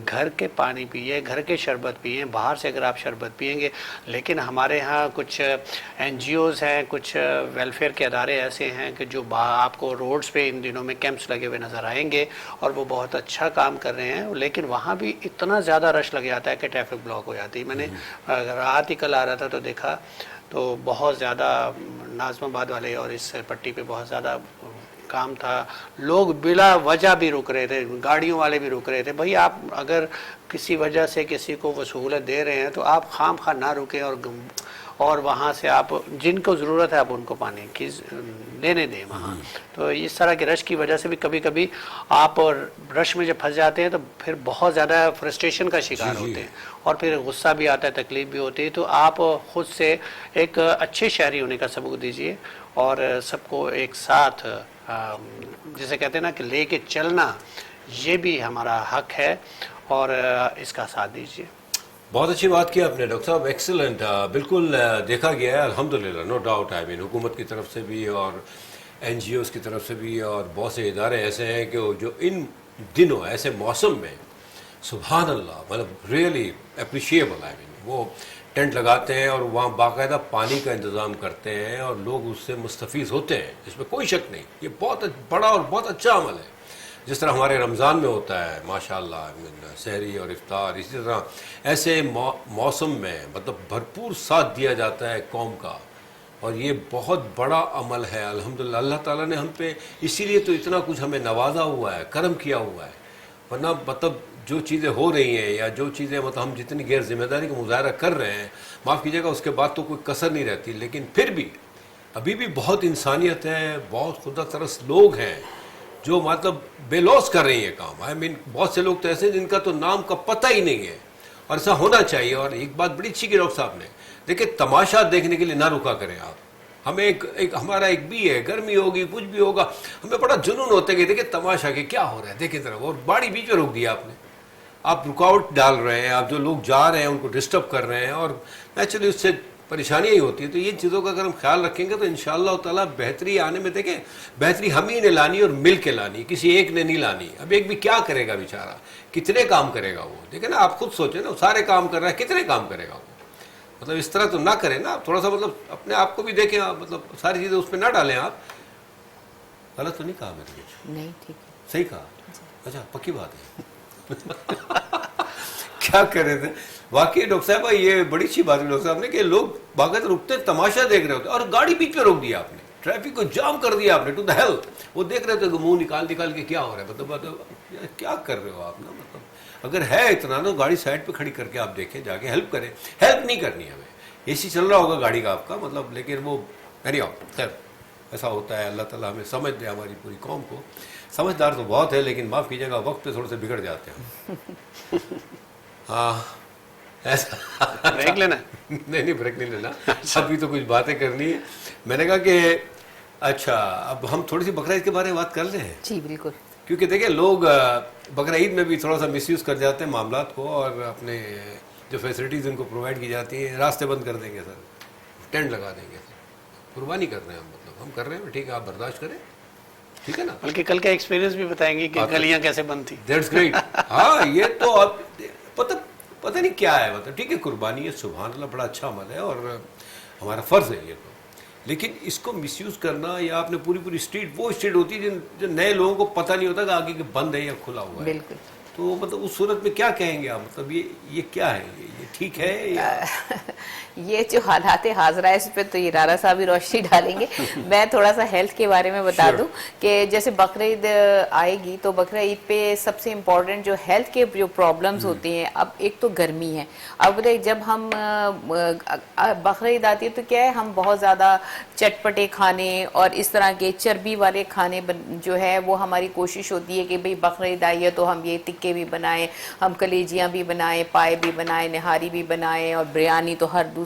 گھر کے پانی پیئے, گھر کے شربت پیئیں. باہر سے اگر آپ شربت پئیں گے, لیکن ہمارے ہاں کچھ این جی اوز ہیں, کچھ ویلفیئر کے ادارے ایسے ہیں کہ جو آپ کو روڈز پہ ان دنوں میں کیمپس لگے ہوئے نظر آئیں گے, اور وہ بہت اچھا کام کر رہے ہیں, لیکن وہاں بھی اتنا زیادہ رش لگ جاتا ہے کہ ٹریفک بلاک ہو جاتی ہے. میں نے رات ہی کل آ رہا تھا تو دیکھا تو بہت زیادہ ناظم آباد والے اور اس پٹی پہ بہت زیادہ کام تھا, لوگ بلا وجہ بھی رک رہے تھے, گاڑیوں والے بھی رک رہے تھے. بھائی آپ اگر کسی وجہ سے کسی کو وہ سہولت دے رہے ہیں تو آپ خام خواہ نہ رکیں, اور وہاں سے آپ جن کو ضرورت ہے آپ ان کو پانی کی لینے دیں وہاں. تو اس طرح کے رش کی وجہ سے بھی کبھی کبھی آپ رش میں جب پھنس جاتے ہیں تو پھر بہت زیادہ فرسٹریشن کا شکار ہوتے ہیں, اور پھر غصہ بھی آتا ہے, تکلیف بھی ہوتی ہے. تو آپ خود سے ایک اچھے شہری ہونے کا سبق دیجئے, اور سب کو ایک ساتھ جسے کہتے ہیں نا کہ لے کے چلنا, یہ بھی ہمارا حق ہے, اور اس کا ساتھ دیجئے. بہت اچھی بات کی آپ نے ڈاکٹر صاحب, ایکسلنٹ. بالکل دیکھا گیا ہے الحمدللہ, نو ڈاؤٹ. حکومت کی طرف سے بھی اور این جی اوز کی طرف سے بھی, اور بہت سے ادارے ایسے ہیں کہ جو ان دنوں ایسے موسم میں سبحان اللہ, مطلب ریئلی اپریشیبل. آئی مین وہ ٹینٹ لگاتے ہیں اور وہاں باقاعدہ پانی کا انتظام کرتے ہیں اور لوگ اس سے مستفیض ہوتے ہیں, اس میں کوئی شک نہیں. یہ بہت بڑا اور بہت اچھا عمل ہے, جس طرح ہمارے رمضان میں ہوتا ہے ماشاء اللہ, سحری اور افطار. اسی طرح ایسے موسم میں مطلب بھرپور ساتھ دیا جاتا ہے قوم کا, اور یہ بہت بڑا عمل ہے الحمدللہ. اللہ تعالیٰ نے ہم پہ اسی لیے تو اتنا کچھ ہمیں نوازا ہوا ہے, کرم کیا ہوا ہے. ورنہ مطلب جو چیزیں ہو رہی ہیں یا جو چیزیں مطلب ہم جتنی غیر ذمہ داری کا مظاہرہ کر رہے ہیں, معاف کیجیے گا, اس کے بعد تو کوئی کسر نہیں رہتی. لیکن پھر بھی ابھی بھی بہت انسانیت ہے, بہت خدا ترس لوگ ہیں جو مطلب بے لوث کر رہی ہیں کام. آئی مین بہت سے لوگ تو ایسے ہیں جن کا تو نام کا پتہ ہی نہیں ہے, اور ایسا ہونا چاہیے. اور ایک بات بڑی اچھی کی ڈاکٹر صاحب نے, دیکھیں تماشا دیکھنے کے لیے نہ رکا کریں آپ. ہمیں ہمارا ایک بھی ہے, گرمی ہوگی کچھ بھی ہوگا, ہمیں بڑا جنون ہوتا ہے کہ دیکھیں تماشا کہ کیا ہو رہا ہے, دیکھیں طرف, اور گاڑی بیچ میں روک دیا آپ نے. آپ رکاوٹ ڈال رہے ہیں, آپ جو لوگ جا رہے ہیں ان کو ڈسٹرب کر رہے ہیں, اور نیچرلی اس سے پریشانیاں ہی ہوتی ہیں. تو یہ چیزوں کا اگر ہم خیال رکھیں گے تو انشاءاللہ تعالیٰ بہتری آنے میں, دیکھیں بہتری ہم ہی نے لانی اور مل کے لانی, کسی ایک نے نہیں لانی. اب ایک بھی کیا کرے گا بیچارہ, کتنے کام کرے گا وہ. دیکھیں نا, آپ خود سوچیں نا, سارے کام کر رہا ہے, کتنے کام کرے گا وہ. مطلب اس طرح تو نہ کریں نا, تھوڑا سا مطلب اپنے آپ کو بھی دیکھیں آپ, مطلب ساری چیزیں اس پہ نہ ڈالیں آپ. غلط تو نہیں کہا میں نے؟ نہیں ٹھیک ہے, صحیح کہا. اچھا پکی بات ہے. کیا کر رہے تھے واقعی ڈاکٹر صاحب, یہ بڑی اچھی بات ہے ڈاکٹر صاحب نے کہ لوگ باقاعدہ رکتے تماشا دیکھ رہے ہوتے, اور گاڑی بیچ میں روک دیا آپ نے, ٹریفک کو جام کر دیا آپ نے, ٹو دا ہیل. وہ دیکھ رہے تھے کہ منہ نکال کے کیا ہو رہا ہے, مطلب کیا کر رہے ہو آپ نا. مطلب اگر ہے اتنا نا, گاڑی سائڈ پہ کھڑی کر کے آپ دیکھیں, جا کے ہیلپ کریں. ہیلپ نہیں کرنی ہمیں, اے سی چل رہا ہوگا گاڑی کا آپ کا مطلب, لیکن وہ نہیں آؤ. خیر ایسا ہوتا ہے, اللہ تعالیٰ ہمیں سمجھ دے, ہماری پوری قوم کو. سمجھدار تو بہت ہے, لیکن معاف کیجیے گا وقت پہ تھوڑے سے بگڑ جاتے ہیں. ہاں ایسا بریک لینا نہیں بریک نہیں لینا, ابھی تو کچھ باتیں کرنی ہے. میں نے کہا کہ اچھا اب ہم تھوڑی سی بقرعید کے بارے میں بات کر لیں. جی بالکل, کیونکہ دیکھیں لوگ بقرعید میں بھی تھوڑا سا مس یوز کر جاتے ہیں معاملات کو, اور اپنے جو فیسلٹیز ان کو پرووائڈ کی جاتی ہیں, راستے بند کر دیں گے سر, ٹینٹ لگا دیں گے سر, قربانی کر رہے ہیں ہم, مطلب ہم کر رہے ہیں, ٹھیک ہے آپ برداشت کریں, ٹھیک ہے نا. بلکہ کل کا ایکسپیرینس بھی بتائیں گے کہ گلیاں کیسے بند تھی. That's great. ہاں یہ تو اب پتہ نہیں کیا ہے, مطلب ٹھیک ہے قربانی ہے, سبحان اللہ بڑا اچھا عمل ہے اور ہمارا فرض ہے یہ تو. لیکن اس کو مس یوز کرنا, یا آپ نے پوری اسٹریٹ, وہ اسٹریٹ ہوتی ہے جو نئے لوگوں کو پتہ نہیں ہوتا کہ آگے کہ بند ہے یا کھلا ہوا ہے. بالکل. تو مطلب اس صورت میں کیا کہیں گے آپ, مطلب یہ کیا ہے, یہ ٹھیک ہے یا یہ جو حالات حاضرہ ہے اس پہ تو یہ رانا صاحب ہی روشنی ڈالیں گے. میں تھوڑا سا ہیلتھ کے بارے میں بتا دوں کہ جیسے بقرعید آئے گی تو بقرعید پہ سب سے امپورٹنٹ جو ہیلتھ کے جو پرابلمز ہوتی ہیں, اب ایک تو گرمی ہے. اب جب ہم بقرعید آتی ہے تو کیا ہے, ہم بہت زیادہ چٹپٹے کھانے اور اس طرح کے چربی والے کھانے جو ہے وہ ہماری کوشش ہوتی ہے کہ بھئی بقرعید آئی ہے تو ہم یہ ٹکے بھی بنائیں, ہم کلیجیاں بھی بنائیں, پائے بھی بنائیں, نہاری بھی بنائیں, اور بریانی تو ہر دوسرے.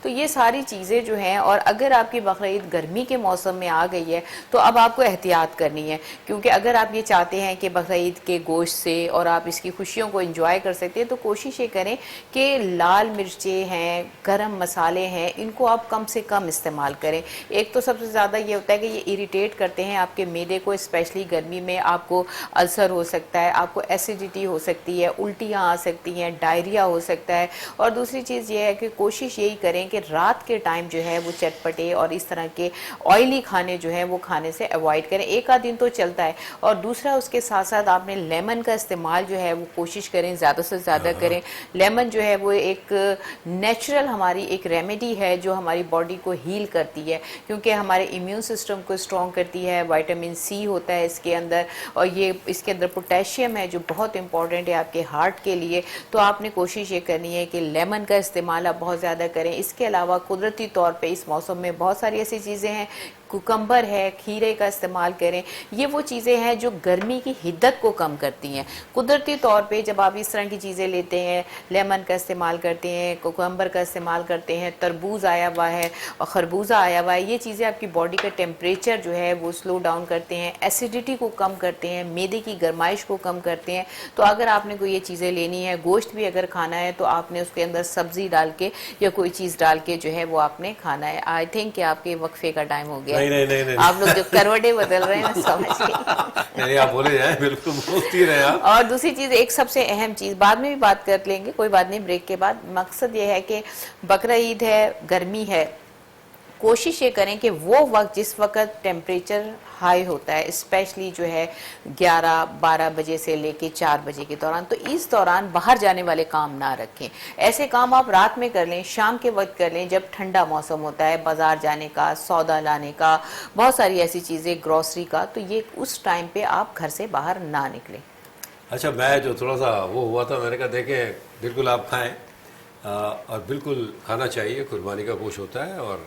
تو یہ ساری چیزیں جو ہیں, اور اگر آپ کی بقرعید گرمی کے موسم میں آ گئی ہے تو اب آپ کو احتیاط کرنی ہے, کیونکہ اگر آپ یہ چاہتے ہیں کہ بقرعید کے گوشت سے اور آپ اس کی خوشیوں کو انجوائے کر سکتے ہیں, تو کوشش یہ کریں کہ لال مرچیں ہیں, گرم مسالے ہیں, ان کو آپ کم سے کم استعمال کریں. ایک تو سب سے زیادہ یہ ہوتا ہے کہ یہ اریٹیٹ کرتے ہیں آپ کے معدے کو, اسپیشلی گرمی میں آپ کو السر ہو سکتا ہے, آپ کو ایسیڈیٹی ہو سکتی ہے, الٹیاں آ سکتی ہیں, ڈائریا ہو سکتا ہے. اور دوسری چیز یہ ہے کہ کوشش یہی کریں کہ رات کے ٹائم جو ہے وہ چٹپٹے اور اس طرح کے آئلی کھانے جو ہیں وہ کھانے سے اوائڈ کریں. ایک آدھ دن تو چلتا ہے, اور دوسرا اس کے ساتھ ساتھ آپ نے لیمن کا استعمال جو ہے وہ کوشش کریں زیادہ سے زیادہ کریں. لیمن جو ہے وہ ایک نیچرل ہماری ایک ریمیڈی ہے جو ہماری باڈی کو ہیل کرتی ہے, کیونکہ ہمارے امیون سسٹم کو اسٹرانگ کرتی ہے. وائٹامن سی ہوتا ہے اس کے اندر, اور یہ اس کے اندر پوٹیشیم ہے جو بہت امپورٹنٹ ہے آپ کے ہارٹ کے لیے. تو آپ نے کوشش یہ کرنی ہے کہ لیمن کا استعمال آپ بہت زیادہ کریں. اس کے علاوہ قدرتی طور پہ اس موسم میں بہت ساری ایسی چیزیں ہیں, کوکمبر ہے, کھیرے کا استعمال کریں. یہ وہ چیزیں ہیں جو گرمی کی حدت کو کم کرتی ہیں. قدرتی طور پہ جب آپ اس طرح کی چیزیں لیتے ہیں, لیمن کا استعمال کرتے ہیں, کوکمبر کا استعمال کرتے ہیں, تربوز آیا ہوا ہے اور خربوزہ آیا ہوا ہے, یہ چیزیں آپ کی باڈی کا ٹیمپریچر جو ہے وہ سلو ڈاؤن کرتے ہیں, ایسیڈیٹی کو کم کرتے ہیں, معدے کی گرمائش کو کم کرتے ہیں. تو اگر آپ نے کوئی یہ چیزیں لینی ہے, گوشت بھی اگر کھانا ہے تو آپ نے اس کے اندر سبزی ڈال کے یا کوئی چیز ڈال کے جو ہے وہ آپ نے کھانا ہے. آئی تھنک کہ آپ کے وقفے کا ٹائم ہو گیا. نہیں آپ لوگ جو کروٹیں بدل رہے ہیں میں سمجھ گئی. نہیں آپ بولے جائیں, بالکل بولتی رہے آپ. اور دوسری چیز, ایک سب سے اہم چیز بعد میں بھی بات کر لیں گے, کوئی بات نہیں, بریک کے بعد. مقصد یہ ہے کہ بقرعید ہے, گرمی ہے, کوشش یہ کریں کہ وہ وقت جس وقت ٹیمپریچر ہائی ہوتا ہے, اسپیشلی جو ہے 11-12 بجے سے لے کے 4 بجے کے دوران, تو اس دوران باہر جانے والے کام نہ رکھیں. ایسے کام آپ رات میں کر لیں, شام کے وقت کر لیں جب ٹھنڈا موسم ہوتا ہے, بازار جانے کا, سودا لانے کا, بہت ساری ایسی چیزیں, گروسری کا, تو یہ اس ٹائم پہ آپ گھر سے باہر نہ نکلیں. اچھا, میں جو تھوڑا سا وہ ہوا تھا, میں نے کہا دیکھیں بالکل آپ کھائیں, اور بالکل کھانا چاہیے, قربانی کا گوشت ہوتا ہے, اور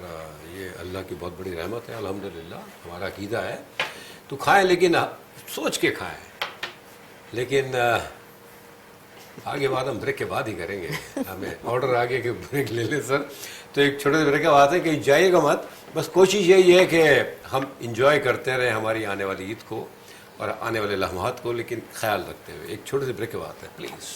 یہ اللہ کی بہت بڑی رحمت ہے, الحمدللہ ہمارا عقیدہ ہے, تو کھائیں لیکن سوچ کے کھائیں. لیکن آگے بات ہم بریک کے بعد ہی کریں گے, ہمیں آرڈر آگے کہ بریک لے لیں سر, تو ایک چھوٹے سے بریک کے بعد ہے کہ جائیے گا مت, بس کوشش یہی ہے کہ ہم انجوائے کرتے رہیں ہماری آنے والی عید کو اور آنے والے لمحات کو, لیکن خیال رکھتے ہوئے. ایک چھوٹے سے بریک کے بعد ہے پلیز.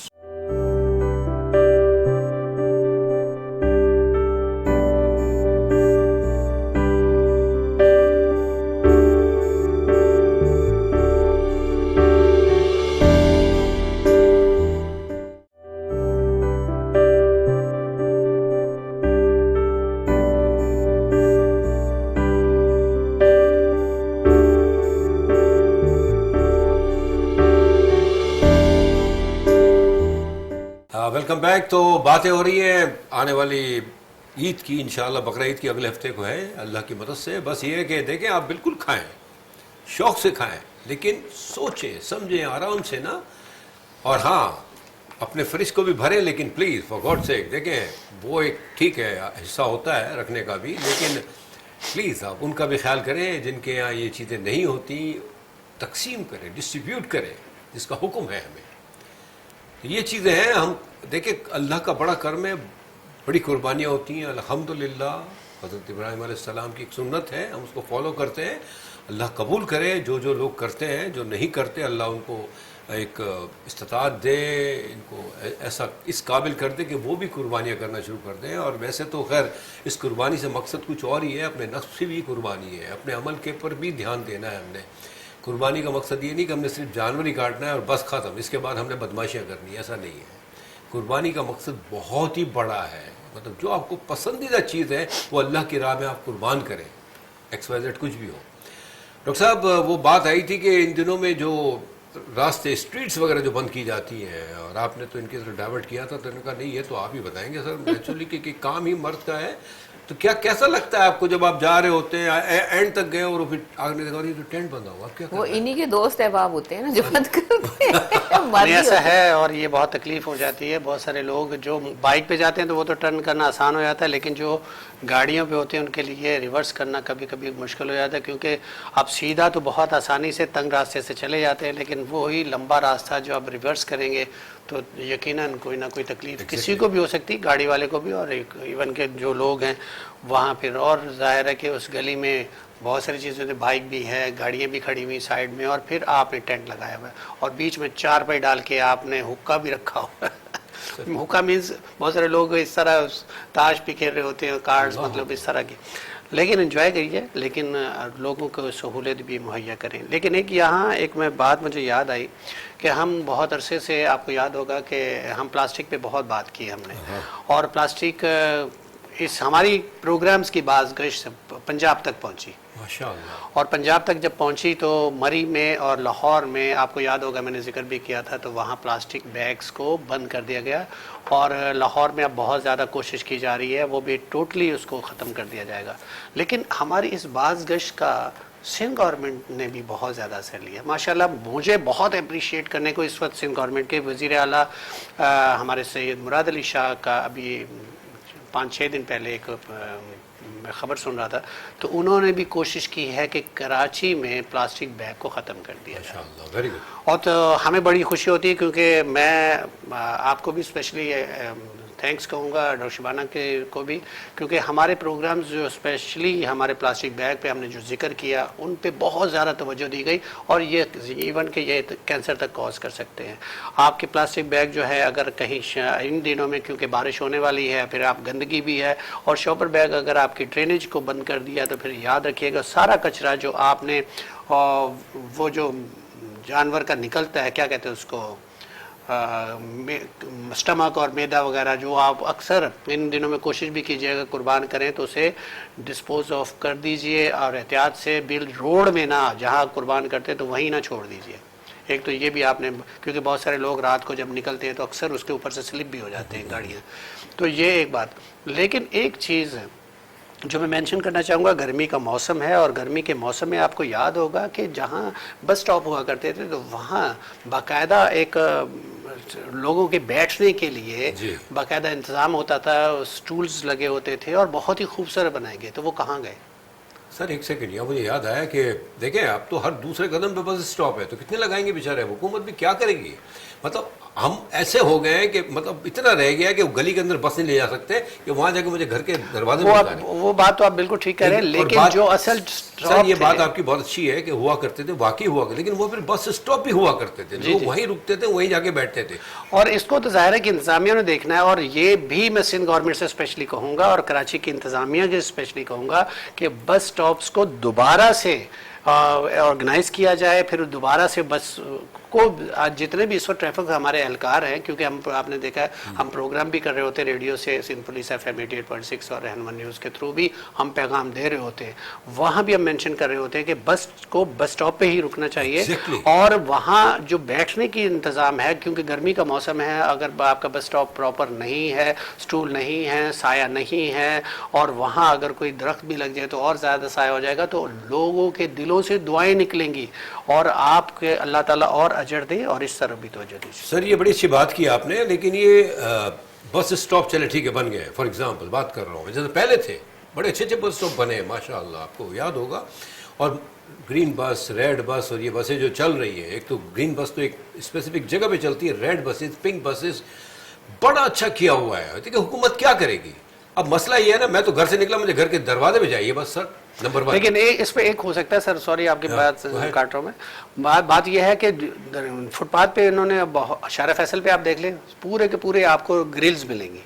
Welcome back. تو باتیں ہو رہی ہیں آنے والی عید کی, انشاءاللہ بقرعید کی اگلے ہفتے کو ہے اللہ کی مدد سے. بس یہ ہے کہ دیکھیں آپ بالکل کھائیں, شوق سے کھائیں, لیکن سوچیں سمجھیں آرام سے نا, اور ہاں اپنے فریج کو بھی بھریں, لیکن پلیز فار گاڈ سیک دیکھیں وہ ایک ٹھیک ہے حصہ ہوتا ہے رکھنے کا بھی, لیکن پلیز آپ ان کا بھی خیال کریں جن کے یہاں یہ چیزیں نہیں ہوتی, تقسیم کریں, ڈسٹریبیوٹ کریں, جس کا حکم ہے ہمیں. یہ چیزیں ہیں, ہم دیکھیں اللہ کا بڑا کرم ہے, بڑی قربانیاں ہوتی ہیں الحمدللہ. حضرت ابراہیم علیہ السلام کی ایک سنت ہے, ہم اس کو فالو کرتے ہیں. اللہ قبول کرے جو لوگ کرتے ہیں, جو نہیں کرتے اللہ ان کو ایک استطاعت دے, ان کو ایسا اس قابل کر دے کہ وہ بھی قربانیاں کرنا شروع کر دیں. اور ویسے تو خیر اس قربانی سے مقصد کچھ اور ہی ہے, اپنے نفس سے بھی قربانی ہے, اپنے عمل کے پر بھی دھیان دینا ہے ہم نے. قربانی کا مقصد یہ نہیں کہ ہم نے صرف جانور ہی کاٹنا ہے اور بس ختم, اس کے بعد ہم نے بدماشیاں کرنی, ایسا نہیں ہے. قربانی کا مقصد بہت ہی بڑا ہے, مطلب جو آپ کو پسندیدہ چیز ہے وہ اللہ کی راہ میں آپ قربان کریں, ایکس وائی زیڈ کچھ بھی ہو. ڈاکٹر صاحب وہ بات آئی تھی کہ ان دنوں میں جو راستے اسٹریٹس وغیرہ جو بند کی جاتی ہیں, اور آپ نے تو ان کی طرف ڈائیورٹ کیا تھا, تو انہوں نے کہا نہیں یہ تو آپ ہی بتائیں گے سر, نیچرلی کہ کام ہی مرد کا ہے. تو کیسا لگتا ہے آپ کو جب آپ جا رہے ہوتے ہیں, اینڈ تک گئے اور پھر آگے دیکھا یہ تو ٹینٹ بندھا ہوا, کیا وہ انہی کے دوست احباب ہوتے ہیں نا جو بند کرتے ہیں. ایسا ہے, اور یہ بہت تکلیف ہو جاتی ہے. بہت سارے لوگ جو بائک پہ جاتے ہیں تو وہ تو ٹرن کرنا آسان ہو جاتا ہے, لیکن جو گاڑیوں پہ ہوتے ہیں ان کے لیے ریورس کرنا کبھی کبھی مشکل ہو جاتا ہے, کیونکہ آپ سیدھا تو بہت آسانی سے تنگ راستے سے چلے جاتے ہیں, لیکن وہی لمبا راستہ جو آپ ریورس کریں گے تو یقیناً کوئی نہ کوئی تکلیف کسی کو بھی ہو سکتی, گاڑی والے کو بھی, اور ایون کہ جو لوگ ہیں وہاں پھر. اور ظاہر ہے کہ اس گلی میں بہت ساری چیزیں ہوتی ہیں, بائک بھی ہے, گاڑیاں بھی کھڑی ہوئی سائڈ میں, اور پھر آپ نے ٹینٹ لگایا ہوا ہے, اور بیچ میں 4 پائی ڈال کے آپ نے حکا بھی رکھا ہوا ہے. حکا مینس بہت سارے لوگ اس طرح تاش بھی کھیل رہے ہوتے ہیں, کارڈز مطلب اس طرح کی. لیکن انجوائے کریے, لیکن لوگوں کو سہولت بھی مہیا کریں. لیکن ایک میں بات مجھے یاد آئی کہ ہم بہت عرصے سے, آپ کو یاد ہوگا کہ ہم پلاسٹک پہ بہت بات کی ہم نے, اور پلاسٹک اس ہماری پروگرامز کی بعض گشت پنجاب تک پہنچی, اور پنجاب تک جب پہنچی تو مری میں اور لاہور میں, آپ کو یاد ہوگا میں نے ذکر بھی کیا تھا, تو وہاں پلاسٹک بیگز کو بند کر دیا گیا, اور لاہور میں اب بہت زیادہ کوشش کی جا رہی ہے, وہ بھی ٹوٹلی اس کو ختم کر دیا جائے گا. لیکن ہماری اس بعض گشت کا سندھ گورنمنٹ نے بھی بہت زیادہ اثر لیا ماشاءاللہ. مجھے بہت اپریشیٹ کرنے کو اس وقت سندھ گورنمنٹ کے وزیر اعلیٰ ہمارے سید مراد علی شاہ کا ابھی 5-6 دن پہلے ایک میں خبر سن رہا تھا, تو انہوں نے بھی کوشش کی ہے کہ کراچی میں پلاسٹک بیگ کو ختم کر دیا جائے. اور تو ہمیں بڑی خوشی ہوتی ہے, کیونکہ میں آپ کو بھی اسپیشلی تھینکس کہوں گا ڈاکٹر شبانہ کو بھی، کیونکہ ہمارے پروگرامز جو اسپیشلی ہمارے پلاسٹک بیگ پہ ہم نے جو ذکر کیا ان پہ بہت زیادہ توجہ دی گئی، اور یہ ایون کہ یہ کینسر تک کاز کر سکتے ہیں. آپ کے پلاسٹک بیگ جو ہے اگر کہیں ان دنوں میں کیونکہ بارش ہونے والی ہے، پھر آپ گندگی بھی ہے، اور شاپر بیگ اگر آپ کی ڈرینیج کو بند کر دیا تو پھر یاد رکھیے گا سارا کچرا جو آپ نے وہ جو جانور کا نکلتا ہے، کیا کہتے ہیں اس کو، اسٹمک اور میدا وغیرہ، جو آپ اکثر ان دنوں میں کوشش بھی کیجیے گا قربان کریں تو اسے ڈسپوز آف کر دیجئے، اور احتیاط سے روڈ میں نہ، جہاں قربان کرتے تو وہیں نہ چھوڑ دیجئے. ایک تو یہ بھی آپ نے، کیونکہ بہت سارے لوگ رات کو جب نکلتے ہیں تو اکثر اس کے اوپر سے سلپ بھی ہو جاتے ہیں گاڑیاں، تو یہ ایک بات. لیکن ایک چیز ہے جو میں مینشن کرنا چاہوں گا، گرمی کا موسم ہے، اور گرمی کے موسم میں آپ کو یاد ہوگا کہ جہاں بس سٹاپ ہوا کرتے تھے تو وہاں باقاعدہ ایک لوگوں کے بیٹھنے کے لیے باقاعدہ انتظام ہوتا تھا، سٹولز لگے ہوتے تھے اور بہت ہی خوبصورت بنائے گئے. تو وہ کہاں گئے؟ سر ایک سیکنڈ، یہ مجھے یاد آیا کہ دیکھیں اب تو ہر دوسرے قدم پہ بس اسٹاپ ہے، تو کتنے لگائیں گے بیچارے، حکومت بھی کیا کرے گی. مطلب ہم ایسے ہو گئے ہیں کہ مطلب اتنا رہ گیا کہ وہ گلی کے اندر بس نہیں لے جا سکتے کہ وہاں جا کے مجھے گھر کے دروازے میں لگانے. وہ بات تو آپ بالکل ٹھیک کہہ رہے ہیں، لیکن جو اصل سر یہ بات آپ کی بہت اچھی ہے کہ ہوا کرتے تھے، واقعی ہوا کرتے، لیکن وہ پھر بس اسٹاپ بھی ہوا کرتے تھے، لوگ وہیں رکتے تھے، وہیں جا کے بیٹھتے تھے. اور اس کو تو ظاہر ہے کہ انتظامیہ نے دیکھنا ہے، اور یہ بھی میں سندھ گورنمنٹ سے اسپیشلی کہوں گا اور کراچی کی انتظامیہ سے اسپیشلی کہوں گا کہ بس سٹاپس کو دوبارہ سے آرگنائز کیا جائے، پھر دوبارہ سے بس کو جتنے بھی اس وقت ٹریفک ہمارے اہلکار ہیں، کیونکہ ہم آپ نے دیکھا ہے ہم پروگرام بھی کر رہے ہوتے ہیں ریڈیو سے، سندھ پولیس FM 88.6 اور رہنما نیوز کے تھرو بھی ہم پیغام دے رہے ہوتے ہیں، وہاں بھی ہم مینشن کر رہے ہوتے ہیں کہ بس کو بس سٹاپ پہ ہی رکنا چاہیے. اور وہاں جو بیٹھنے کی انتظام ہے، کیونکہ گرمی کا موسم ہے، اگر آپ کا بس سٹاپ پراپر نہیں ہے، سٹول نہیں ہے، سایہ نہیں ہے، اور وہاں اگر کوئی درخت بھی لگ جائے تو اور زیادہ سایہ ہو جائے گا، تو لوگوں کے دلوں سے دعائیں نکلیں گی، اور آپ کے اللہ تعالیٰ اور اجر دے. اور اس طرف بھی توجہ دیجیے. سر یہ بڑی اچھی بات کی آپ نے، لیکن یہ بس اسٹاپ چلے ٹھیک ہے بن گئے، فار ایگزامپل بات کر رہا ہوں، جیسے پہلے تھے بڑے اچھے بس اسٹاپ بنے ماشاء اللہ، آپ کو یاد ہوگا. اور گرین بس، ریڈ بس، اور یہ بسیں جو چل رہی ہیں، ایک تو گرین بس تو ایک اسپیسیفک جگہ پہ چلتی ہے، ریڈ بسز، پنک بسز، بڑا اچھا کیا ہوا ہے. دیکھیں حکومت کیا کرے گی. اب مسئلہ یہ ہے نا، میں تو گھر سے نکلا، مجھے گھر کے دروازے پہ جائیے بس سر، نمبر 1. لیکن اس پہ ایک ہو سکتا ہے سر، سوری آپ کی بات کاٹ رہا ہوں میں، بات یہ ہے کہ فٹ پاتھ پہ انہوں نے شارع فیصل پہ آپ دیکھ لیں پورے کے پورے آپ کو گرلز ملیں گی.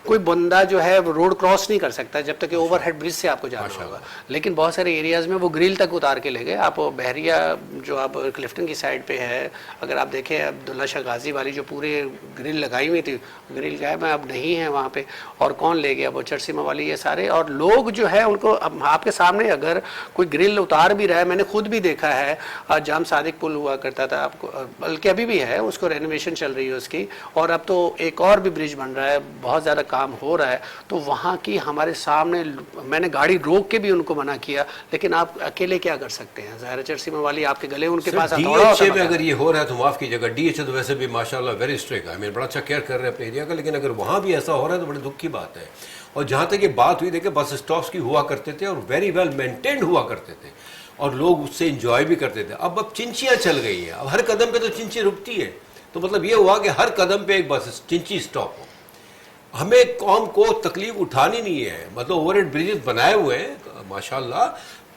کوئی بندہ جو ہے روڈ کراس نہیں کر سکتا جب تک کہ اوور ہیڈ برج سے آپ کو جانا ہوگا. لیکن بہت سارے ایریاز میں وہ گرل تک اتار کے لے گئے. آپ بحریہ جو آپ کلفٹن کی سائڈ پہ ہے، اگر آپ دیکھیں عبداللہ شاہ غازی والی جو پورے گرل لگائی ہوئی تھی، گرل غائب ہے، اب نہیں ہے وہاں پہ، اور کون لے گیا وہ چرسیما والی، یہ سارے. اور لوگ جو ہے ان کو آپ کے سامنے اگر کوئی گرل اتار بھی رہا ہے، میں نے خود بھی دیکھا ہے، جام صادق پل ہوا کرتا تھا آپ کو، بلکہ ابھی بھی ہے، اس کو رینوویشن چل رہی ہے اس کی، اور اب تو ایک اور بھی برج بن رہا ہے، بہت زیادہ کام ہو رہا ہے. تو وہاں کی ہمارے سامنے میں نے گاڑی روک کے بھی ان کو منع کیا، لیکن آپ اکیلے کیا کر سکتے ہیں. ظاہر چرسیما والی آپ کے گلے ان کے پاس ہتھوڑا ہوتا ہے. میں اگر یہ ہو رہا ہے تو معاف کیجیے گا، ڈی ایچ تو ویسے بھی ماشاءاللہ ویری اسٹرکٹ ہے، بڑا اچھا کیئر کر رہے ہیں اپنے ایریا کا، لیکن اگر وہاں بھی ایسا ہو رہا ہے تو بڑے دکھ کی بات ہے. اور جہاں تک یہ بات ہوئی، دیکھیں بس اسٹاپس کی ہوا کرتے تھے اور ویری ویل مینٹینڈ ہوا کرتے تھے، اور لوگ اس سے انجوائے بھی کرتے تھے. اب چنچیاں چل گئی ہیں، اب ہر قدم پہ تو چنچی رکتی ہے، تو مطلب یہ ہوا کہ ہر قدم پہ ایک بس چنچی اسٹاپ ہو. ہمیں قوم کو تکلیف اٹھانی نہیں ہے، مطلب اوور ہیڈ بریجز بنائے ہوئے ہیں ماشاءاللہ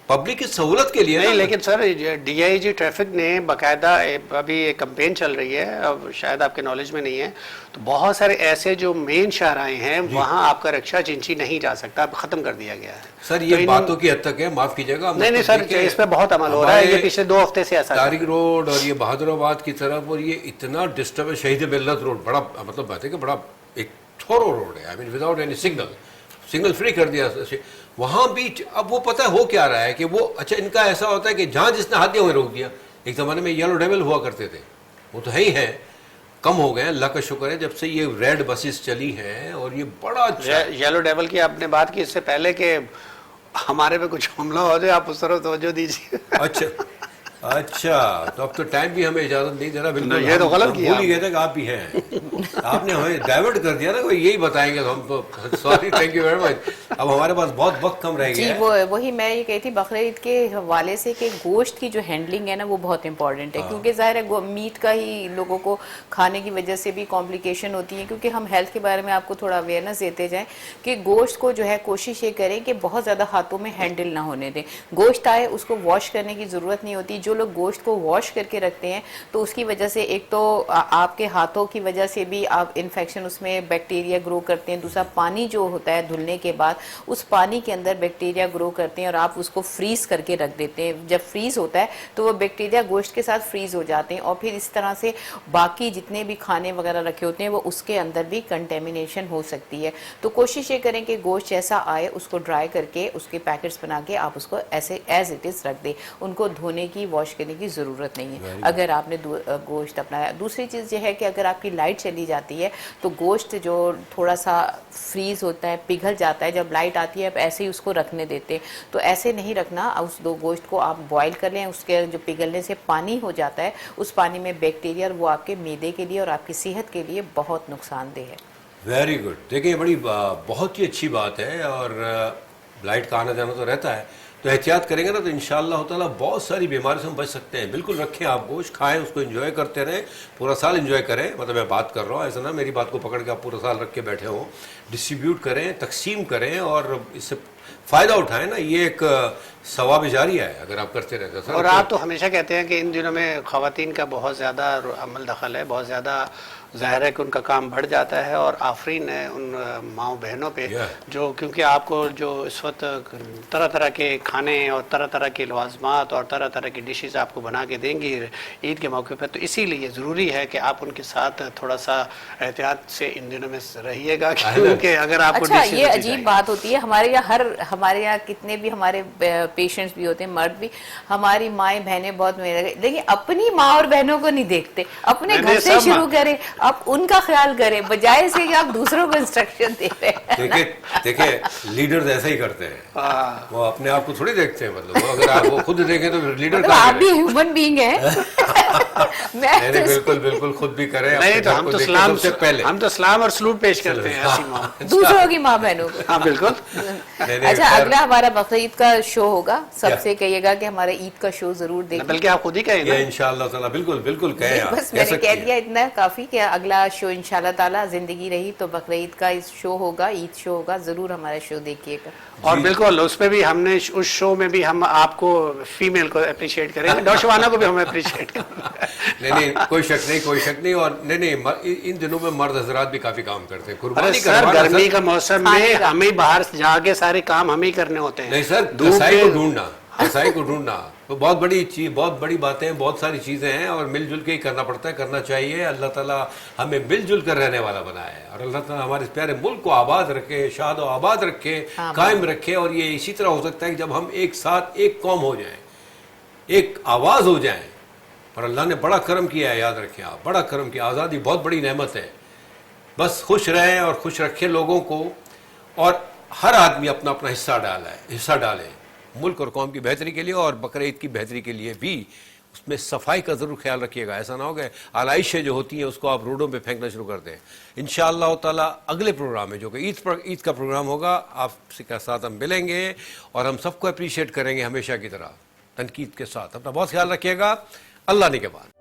پبلک کی سہولت کے لیے. نہیں، لیکن سر ڈی آئی جی ٹریفک نے باقاعدہ ابھی ایک کمپین چل رہی ہے، اب شاید آپ کے نالج میں نہیں ہے، تو بہت سارے ایسے جو مین شاہراہیں ہیں وہاں آپ کا رکشہ چنچی نہیں جا سکتا، اب ختم کر دیا گیا ہے. سر یہ باتوں کی حد تک ہے، معاف کیجیے گا. نہیں سر، اس پہ بہت عمل ہو رہا ہے، یہ پچھلے 2 ہفتے سے ایسا. طارق روڈ اور یہ بہادر آباد کی طرف، اور یہ اتنا ڈسٹرب ہے. شہید ملت روڈ بڑا مطلب بات ہے کہ بڑا ایک تھورو روڈ ہے، آئی مین وداؤٹ اینی سگنل فری کر دیا وہاں بھی. اب وہ پتہ ہو کیا رہا ہے کہ وہ اچھا ان کا ایسا ہوتا ہے کہ جہاں جس نے ہاتھ دیا وہیں روک دیا. ایک زمانے میں یلو ڈیول ہوا کرتے تھے، وہ تو ہے ہی ہیں، کم ہو گئے ہیں، اللہ کا شکر ہے جب سے یہ ریڈ بسز چلی ہیں. اور یہ بڑا اچھا یلو ڈیول کی آپ نے بات کی، اس سے پہلے کہ ہمارے پہ کچھ حملہ ہو جائے آپ اس طرف توجہ دیجیے. اچھا تو اب تو ٹائم بھی ہمیں اجازت نہیں دے رہا. بالکل یہ تو غلط کیا، بھول ہی گئے تھے کہ آپ بھی ہیں. آپ نے ہمیں ڈائیورٹ کر دیا نا، کوئی یہی بتائیں گے تو ہم تو sorry. Thank you very much. اب ہمارے پاس بہت وقت کم رہ جی گیا ہے. وہی میں یہ کہی تھی بقرعید کے حوالے سے کہ گوشت کی جو ہینڈلنگ ہے نا وہ بہت امپورٹنٹ ہے, کیونکہ ظاہر ہے میٹ کا ہی لوگوں کو کھانے کی وجہ سے بھی کمپلیکیشن ہوتی ہے, کیونکہ ہم ہیلتھ کے بارے میں آپ کو تھوڑا اویئرنیس دیتے جائیں کہ گوشت کو جو ہے کوشش یہ کریں کہ بہت زیادہ ہاتھوں میں ہینڈل نہ ہونے دیں. گوشت آئے اس کو واش کرنے کی ضرورت نہیں ہوتی. جو لوگ گوشت کو واش کر کے رکھتے ہیں تو اس کی وجہ سے ایک تو آپ کے ہاتھوں کی وجہ سے بھی آپ انفیکشن اس میں بیکٹیریا گرو کرتے ہیں, دوسرا پانی جو ہوتا ہے دھلنے کے بعد اس پانی کے اندر بیکٹیریا گرو کرتے ہیں اور آپ اس کو فریز کر کے رکھ دیتے ہیں. جب فریز ہوتا ہے تو وہ بیکٹیریا گوشت کے ساتھ فریز ہو جاتے ہیں اور پھر اس طرح سے باقی جتنے بھی کھانے وغیرہ رکھے ہوتے ہیں وہ اس کے اندر بھی کنٹیمینیشن ہو سکتی ہے. تو کوشش یہ کریں کہ گوشت جیسا آئے اس کو ڈرائی کر کے اس کے پیکٹس بنا کے آپ اس کو ایسے ایز اٹ از رکھ دیں. ان کو دھونے کی واش کرنے کی ضرورت نہیں ہے اگر آپ نے گوشت اپنایا. دوسری چیز یہ ہے کہ اگر آپ کی لائٹ چلی جاتی ہے تو گوشت جو تھوڑا سا فریز ہوتا ہے پگھل جاتا ہے, جب لائٹ آتی ہے آپ ایسے ہی اس کو رکھنے دیتے ہیں. تو ایسے نہیں رکھنا, اس دو گوشت کو آپ بوائل کر لیں, اس کے جو پگھلنے سے پانی ہو جاتا ہے اس پانی میں بیکٹیریا وہ آپ کے معدے کے لیے اور آپ کی صحت کے لیے بہت نقصان دہ ہے. Very good. دیکھیں یہ بڑی بہت ہی اچھی بات ہے, اور لائٹ کا آنا جانا تو رہتا ہے تو احتیاط کریں گے نا تو انشاءاللہ تعالیٰ بہت ساری بیماری سے ہم بچ سکتے ہیں. بالکل رکھیں آپ گوشت, کھائیں, اس کو انجوائے کرتے رہیں, پورا سال انجوائے کریں. مطلب میں بات کر رہا ہوں, ایسا نہ میری بات کو پکڑ کے آپ پورا سال رکھ کے بیٹھے ہوں. ڈسٹریبیوٹ کریں, تقسیم کریں اور اس سے فائدہ اٹھائیں نا. یہ ایک ثواب جاریہ ہے اگر آپ کرتے رہتے ہیں. اور آپ تو ہمیشہ کہتے ہیں کہ ان دنوں میں خواتین کا بہت زیادہ عمل دخل ہے, بہت زیادہ ظاہر ہے کہ ان کا کام بڑھ جاتا ہے, اور آفرین ہے ان ماؤں بہنوں پہ جو, کیونکہ آپ کو جو اس وقت طرح طرح کے کھانے اور طرح طرح کے لوازمات اور طرح طرح کی ڈشز آپ کو بنا کے دیں گی عید کے موقع پہ, تو اسی لیے ضروری ہے کہ آپ ان کے ساتھ تھوڑا سا احتیاط سے ان دنوں میں رہیے گا, کیونکہ اگر آپ کو اچھا یہ عجیب بات ہوتی ہے ہمارے یہاں کتنے بھی ہمارے پیشنٹس بھی ہوتے ہیں, مرد بھی, ہماری مائیں بہنیں بہت میرے, لیکن اپنی ماں اور بہنوں کو نہیں دیکھتے. اپنے گھر سے شروع کریں, آپ ان کا خیال کریں بجائے سے کہ آپ دوسروں کو انسٹرکشن دے رہے ہیں. دیکھیں لیڈرز ایسا ہی کرتے ہیں, وہ اپنے آپ کو تھوڑی دیکھتے ہیں. مطلب وہ اگر آپ وہ خود دیکھیں تو لیڈر آپ بھی ہیومن بینگ ہیں. بالکل بالکل خود بھی کریں. نہیں تو ہم تو سلام اور سلوٹ پیش کرتے ہیں ایسی ماں, دوسروں کی ماں بہنوں کو. ہاں بالکل. اچھا اگلا ہمارا بقرعید کا شو ہوگا, سب سے کہیے گا کہ ہمارا عید کا شو ضرور دیکھیں. بلکہ آپ خود ہی کہیں نا انشاءاللہ تعالیٰ. بالکل بالکل کہیں آپ. بس میں نے کہہ دیا اتنا کافی کہ اگلا شو انشاءاللہ تعالیٰ زندگی رہی تو بقرعید کا شو ہوگا, عید شو ہوگا, ضرور ہمارا شو دیکھیے گا. اور بالکل اس میں بھی ہم نے اس شو میں بھی ہم آپ کو فیمیل کو اپریشیٹ کریں گے, نوجوانوں کو بھی ہم اپریشیٹ کریں گے. نہیں کوئی شک نہیں. اور نہیں ان دنوں میں مرد حضرات بھی کافی کام کرتے ہیں. قربانی سر گرمی کا موسم میں ہمیں باہر جا کے سارے کام ہم ہی کرنے ہوتے ہیں. نہیں سر, رسائی کو ڈھونڈنا تو بہت بڑی چیز, بہت بڑی باتیں, بہت ساری چیزیں ہیں, اور مل جل کے ہی کرنا پڑتا ہے, کرنا چاہیے. اللہ تعالیٰ ہمیں مل جل کر رہنے والا بنایا ہے, اور اللہ تعالیٰ ہمارے اس پیارے ملک کو آباد رکھے, شاد و آباد رکھے, قائم رکھے. اور یہ اسی طرح ہو سکتا ہے کہ جب ہم ایک ساتھ ایک قوم ہو جائیں, ایک آواز ہو جائیں. اور اللہ نے بڑا کرم کیا ہے, یاد رکھیں آپ, بڑا کرم کیا. آزادی بہت بڑی نعمت ہے. بس خوش رہیں اور خوش رکھیں لوگوں کو, اور ہر آدمی اپنا اپنا حصہ ڈالے ملک اور قوم کی بہتری کے لیے, اور بقرعید کی بہتری کے لیے بھی. اس میں صفائی کا ضرور خیال رکھیے گا. ایسا نہ ہو کہ آلائشیں جو ہوتی ہیں اس کو آپ روڈوں پہ پھینکنا شروع کر دیں. انشاءاللہ تعالیٰ اگلے پروگرام میں جو کہ عید کا پروگرام ہوگا, آپ کے ساتھ ہم ملیں گے اور ہم سب کو اپریشیٹ کریں گے ہمیشہ کی طرح, تنقید کے ساتھ. اپنا بہت خیال رکھیے گا. اللہ نگہبان.